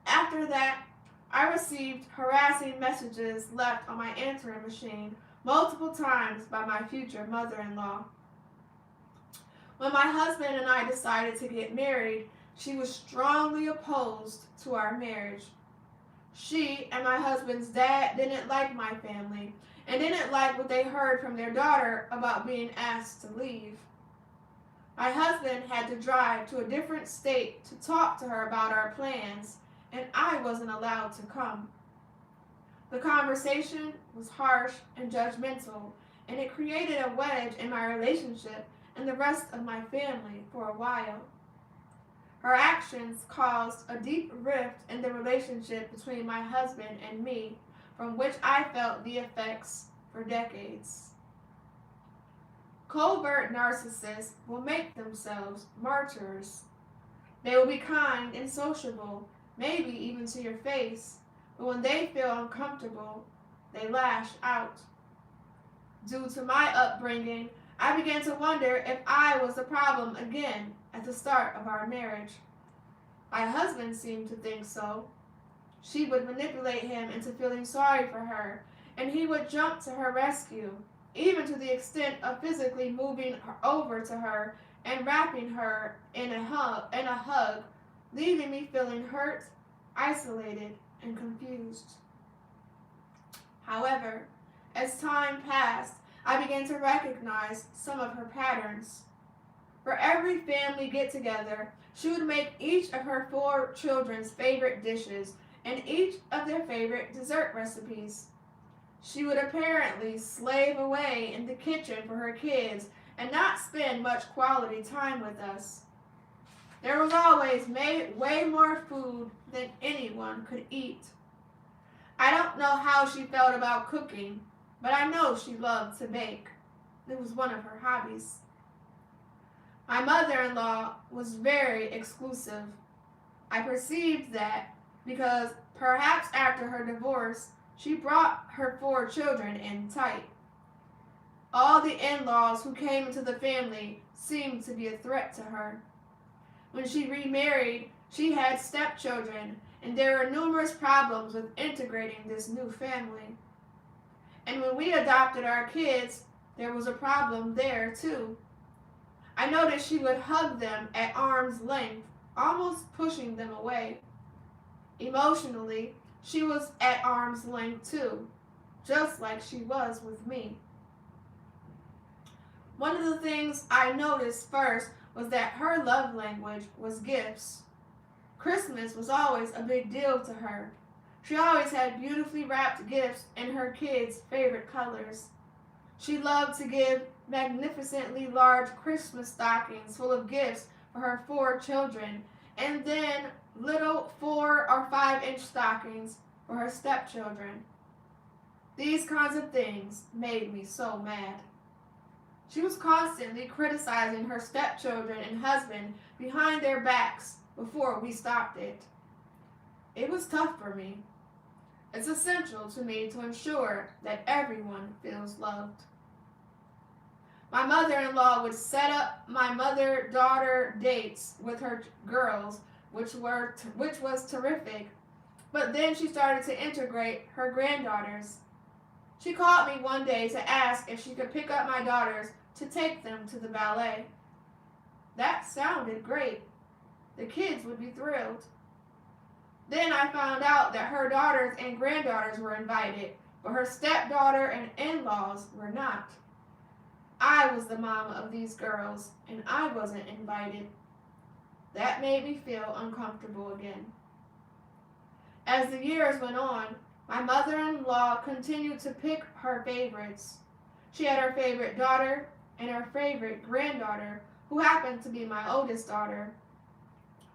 After that, I received harassing messages left on my answering machine multiple times by my future mother-in-law. When my husband and I decided to get married, she was strongly opposed to our marriage. She and my husband's dad didn't like my family and didn't like what they heard from their daughter about being asked to leave. My husband had to drive to a different state to talk to her about our plans, and I wasn't allowed to come. The conversation was harsh and judgmental, and it created a wedge in my relationship and the rest of my family for a while. Her actions caused a deep rift in the relationship between my husband and me, from which I felt the effects for decades. Covert narcissists will make themselves martyrs. They will be kind and sociable, maybe even to your face, but when they feel uncomfortable, they lash out. Due to my upbringing, I began to wonder if I was the problem again at the start of our marriage. My husband seemed to think so. She would manipulate him into feeling sorry for her, and he would jump to her rescue, even to the extent of physically moving over to her and wrapping her in a hug, leaving me feeling hurt, isolated, and confused. However, as time passed, I began to recognize some of her patterns. For every family get-together, she would make each of her 4 children's favorite dishes and each of their favorite dessert recipes. She would apparently slave away in the kitchen for her kids and not spend much quality time with us. There was always way more food than anyone could eat. I don't know how she felt about cooking, but I know she loved to bake. It was one of her hobbies. My mother-in-law was very exclusive. I perceived that because perhaps after her divorce, she brought her 4 children in tight. All the in-laws who came into the family seemed to be a threat to her. When she remarried, she had stepchildren, and there were numerous problems with integrating this new family. And when we adopted our kids, there was a problem there too. I noticed she would hug them at arm's length, almost pushing them away. Emotionally, she was at arm's length too, just like she was with me. One of the things I noticed first was that her love language was gifts. Christmas was always a big deal to her. She always had beautifully wrapped gifts in her kids' favorite colors. She loved to give magnificently large Christmas stockings full of gifts for her 4 children, and then little 4 or 5 inch stockings for her stepchildren. These kinds of things made me so mad. She was constantly criticizing her stepchildren and husband behind their backs before we stopped it. It was tough for me. It's essential to me to ensure that everyone feels loved. My mother-in-law would set up my mother-daughter dates with her girls, which was terrific, but then she started to integrate her granddaughters. She called me one day to ask if she could pick up my daughters to take them to the ballet. That sounded great. The kids would be thrilled. Then I found out that her daughters and granddaughters were invited, but her stepdaughter and in-laws were not. I was the mom of these girls, and I wasn't invited. That made me feel uncomfortable again. As the years went on, my mother-in-law continued to pick her favorites. She had her favorite daughter and her favorite granddaughter, who happened to be my oldest daughter.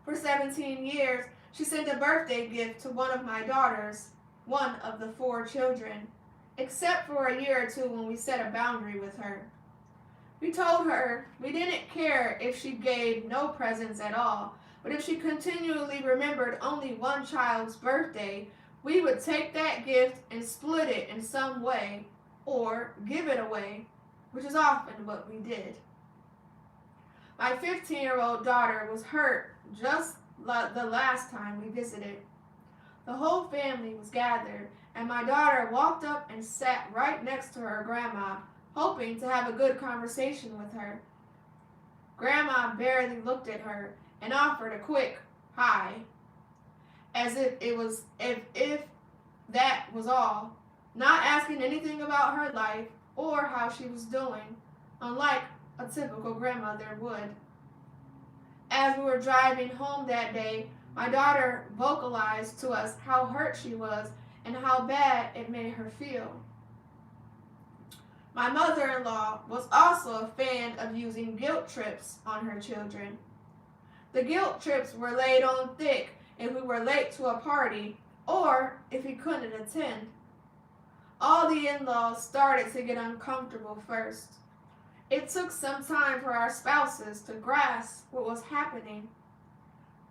For 17 years, she sent a birthday gift to one of my daughters, one of the 4 children, except for a year or two when we set a boundary with her. We told her we didn't care if she gave no presents at all, but if she continually remembered only one child's birthday, we would take that gift and split it in some way, or give it away, which is often what we did. My 15-year-old daughter was hurt just the last time we visited. The whole family was gathered, and my daughter walked up and sat right next to her grandma, hoping to have a good conversation with her. Grandma barely looked at her and offered a quick hi, as if that was all, not asking anything about her life or how she was doing, unlike a typical grandmother would. As we were driving home that day, my daughter vocalized to us how hurt she was and how bad it made her feel. My mother-in-law was also a fan of using guilt trips on her children. The guilt trips were laid on thick if we were late to a party or if we couldn't attend. All the in-laws started to get uncomfortable first. It took some time for our spouses to grasp what was happening.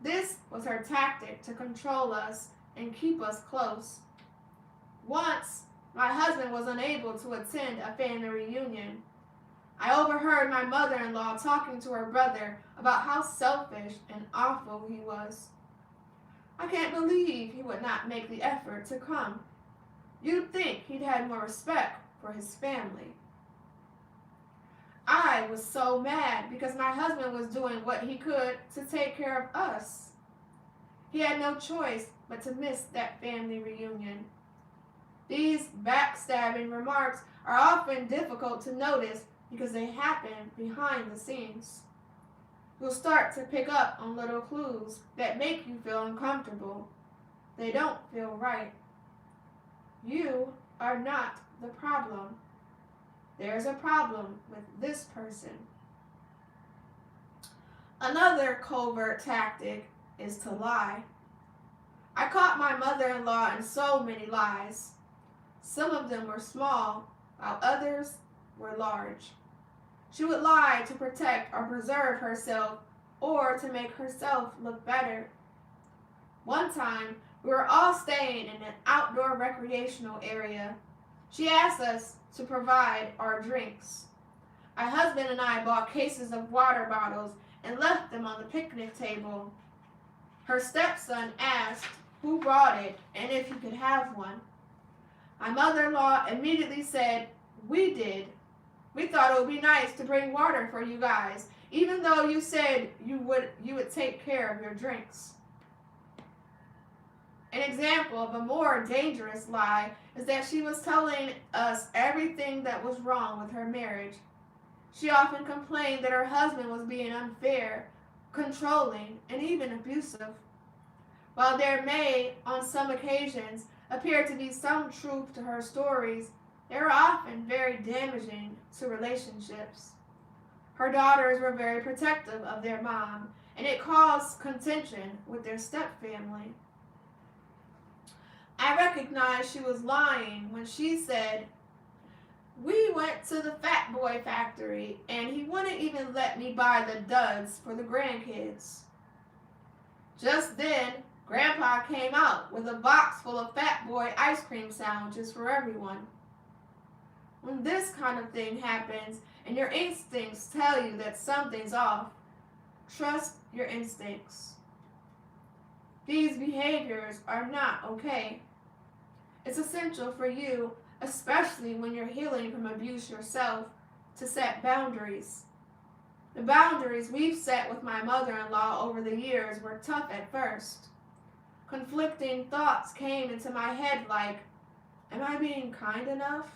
This was her tactic to control us and keep us close. Once, my husband was unable to attend a family reunion. I overheard my mother-in-law talking to her brother about how selfish and awful he was. I can't believe he would not make the effort to come. You'd think he'd had more respect for his family. I was so mad because my husband was doing what he could to take care of us. He had no choice but to miss that family reunion. These backstabbing remarks are often difficult to notice because they happen behind the scenes. You'll start to pick up on little clues that make you feel uncomfortable. They don't feel right. You are not the problem. There's a problem with this person. Another covert tactic is to lie. I caught my mother-in-law in so many lies. Some of them were small, while others were large. She would lie to protect or preserve herself or to make herself look better. One time, we were all staying in an outdoor recreational area. She asked us to provide our drinks. My husband and I bought cases of water bottles and left them on the picnic table. Her stepson asked who brought it, and if he could have one. My mother-in-law immediately said, "We did. We thought it would be nice to bring water for you guys, even though you said you would take care of your drinks." An example of a more dangerous lie is that she was telling us everything that was wrong with her marriage. She often complained that her husband was being unfair, controlling, and even abusive. While there may, on some occasions, appear to be some truth to her stories, they are often very damaging to relationships. Her daughters were very protective of their mom, and it caused contention with their stepfamily. I recognized she was lying when she said, "We went to the Fat Boy factory and he wouldn't even let me buy the duds for the grandkids." Just then, Grandpa came out with a box full of Fat Boy ice cream sandwiches for everyone. When this kind of thing happens and your instincts tell you that something's off, trust your instincts. These behaviors are not okay. It's essential for you, especially when you're healing from abuse yourself, to set boundaries. The boundaries we've set with my mother-in-law over the years were tough at first. Conflicting thoughts came into my head like, am I being kind enough?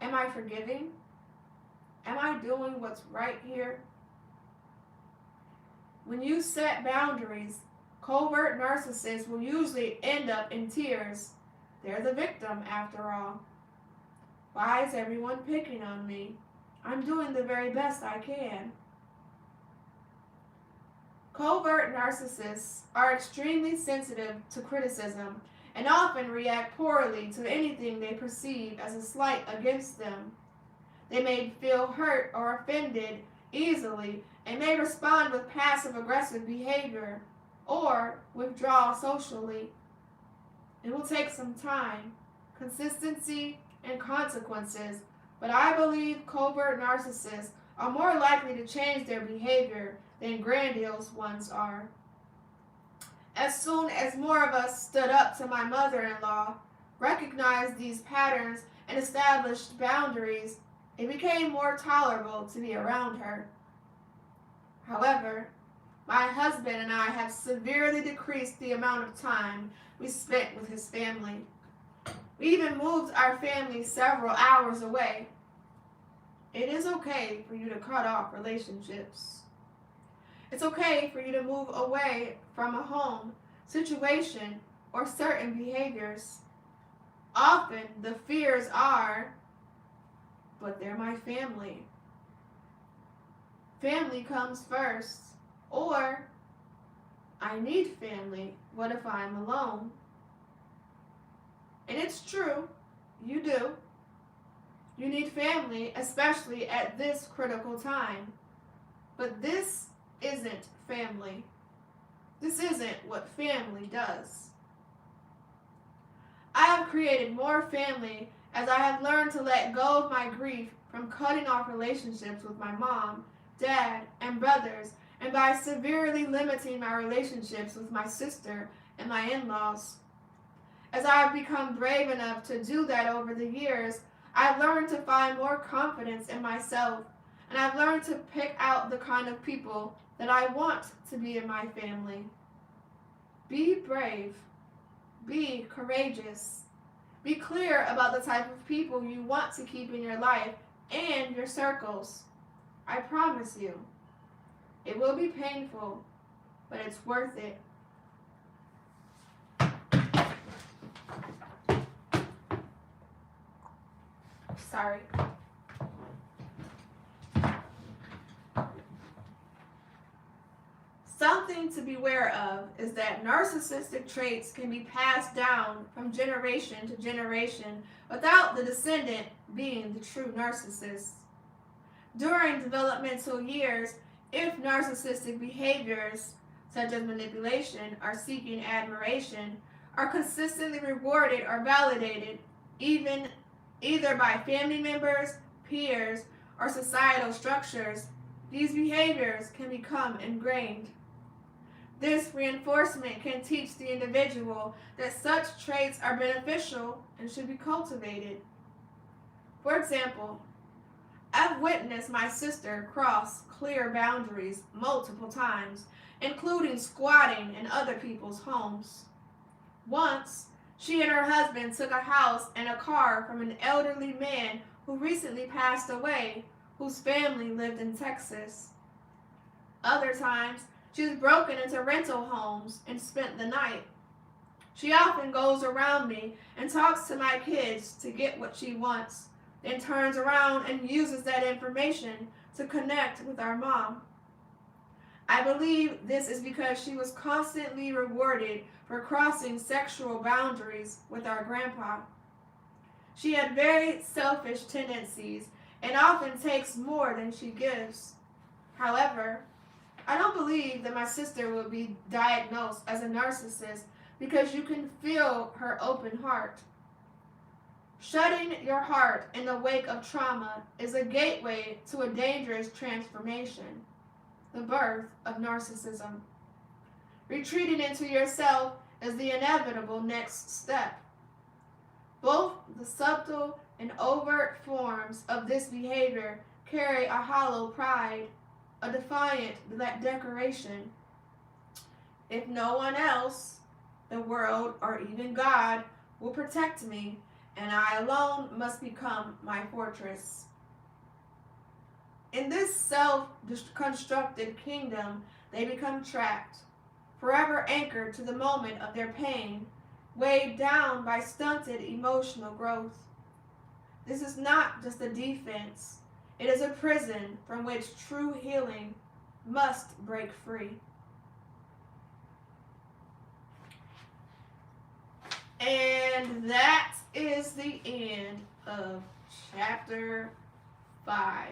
Am I forgiving? Am I doing what's right here? When you set boundaries, covert narcissists will usually end up in tears. They're the victim, after all. Why is everyone picking on me? I'm doing the very best I can. Covert narcissists are extremely sensitive to criticism and often react poorly to anything they perceive as a slight against them. They may feel hurt or offended easily and may respond with passive-aggressive behavior or withdraw socially. It will take some time, consistency, and consequences, but I believe covert narcissists are more likely to change their behavior than grandiose ones are. As soon as more of us stood up to my mother-in-law, recognized these patterns, and established boundaries, it became more tolerable to be around her. However, my husband and I have severely decreased the amount of time we spent with his family. We even moved our family several hours away. It is okay for you to cut off relationships. It's okay for you to move away from a home, situation, or certain behaviors. Often the fears are, but they're my family. Family comes first. Or, I need family. What if I'm alone? And it's true, you do. You need family, especially at this critical time. But this isn't family. This isn't what family does. I have created more family as I have learned to let go of my grief from cutting off relationships with my mom, dad, and brothers, and by severely limiting my relationships with my sister and my in-laws. As I have become brave enough to do that over the years, I've learned to find more confidence in myself, and I've learned to pick out the kind of people that I want to be in my family. Be brave. Be courageous. Be clear about the type of people you want to keep in your life and your circles. I promise you, it will be painful, but it's worth it. Sorry. Something to beware of is that narcissistic traits can be passed down from generation to generation without the descendant being the true narcissist. During developmental years, if narcissistic behaviors, such as manipulation or seeking admiration, are consistently rewarded or validated, either by family members, peers, or societal structures, these behaviors can become ingrained. This reinforcement can teach the individual that such traits are beneficial and should be cultivated. For example, I've witnessed my sister cross clear boundaries multiple times, including squatting in other people's homes. Once, she and her husband took a house and a car from an elderly man who recently passed away, whose family lived in Texas. Other times, she's broken into rental homes and spent the night. She often goes around me and talks to my kids to get what she wants, then turns around and uses that information to connect with our mom. I believe this is because she was constantly rewarded for crossing sexual boundaries with our grandpa. She had very selfish tendencies and often takes more than she gives. However, I don't believe that my sister will be diagnosed as a narcissist because you can feel her open heart. Shutting your heart in the wake of trauma is a gateway to a dangerous transformation, the birth of narcissism. Retreating into yourself is the inevitable next step. Both the subtle and overt forms of this behavior carry a hollow pride, a defiant declaration. If no one else, the world or even God, will protect me, and I alone must become my fortress. In this self-constructed kingdom, they become trapped, forever anchored to the moment of their pain, weighed down by stunted emotional growth. This is not just a defense. It is a prison from which true healing must break free. And that is the end of chapter 5.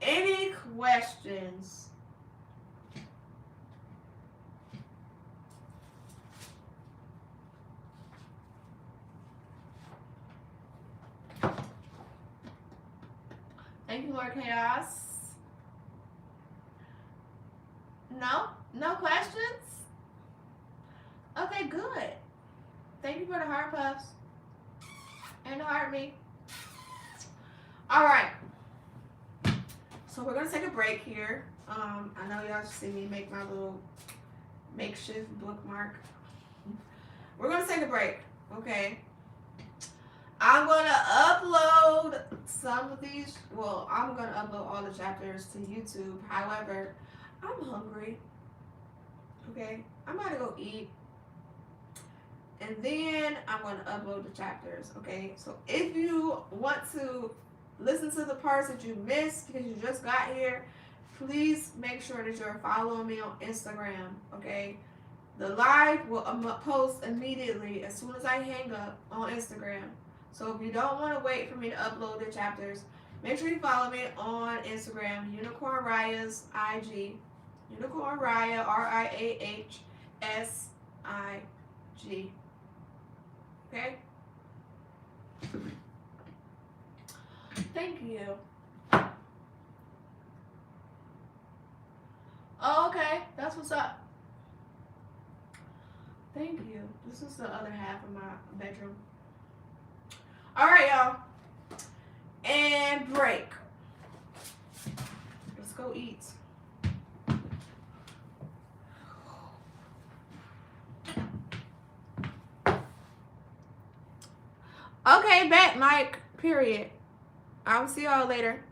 Any questions? Thank you, Lord Chaos. No? No questions? Okay, good. Thank you for the heart puffs. And the heartbeat. Alright. So we're going to take a break here. I know y'all see me make my little makeshift bookmark. We're going to take a break, okay? I'm going to upload some of these. Well, I'm going to upload all the chapters to YouTube. However, I'm hungry. Okay? I'm about to go eat. And then I'm going to upload the chapters. Okay? So if you want to listen to the parts that you missed because you just got here, please make sure that you're following me on Instagram. Okay? The live will post immediately as soon as I hang up on Instagram. So if you don't want to wait for me to upload the chapters, make sure you follow me on Instagram, Unicorn Riah's IG. Unicorn Riah, RIAHSIG. Okay? Thank you. Oh, okay. That's what's up. Thank you. This is the other half of my bedroom. Alright, y'all. And break. Let's go eat. Okay, back, Mike. Period. I will see y'all later.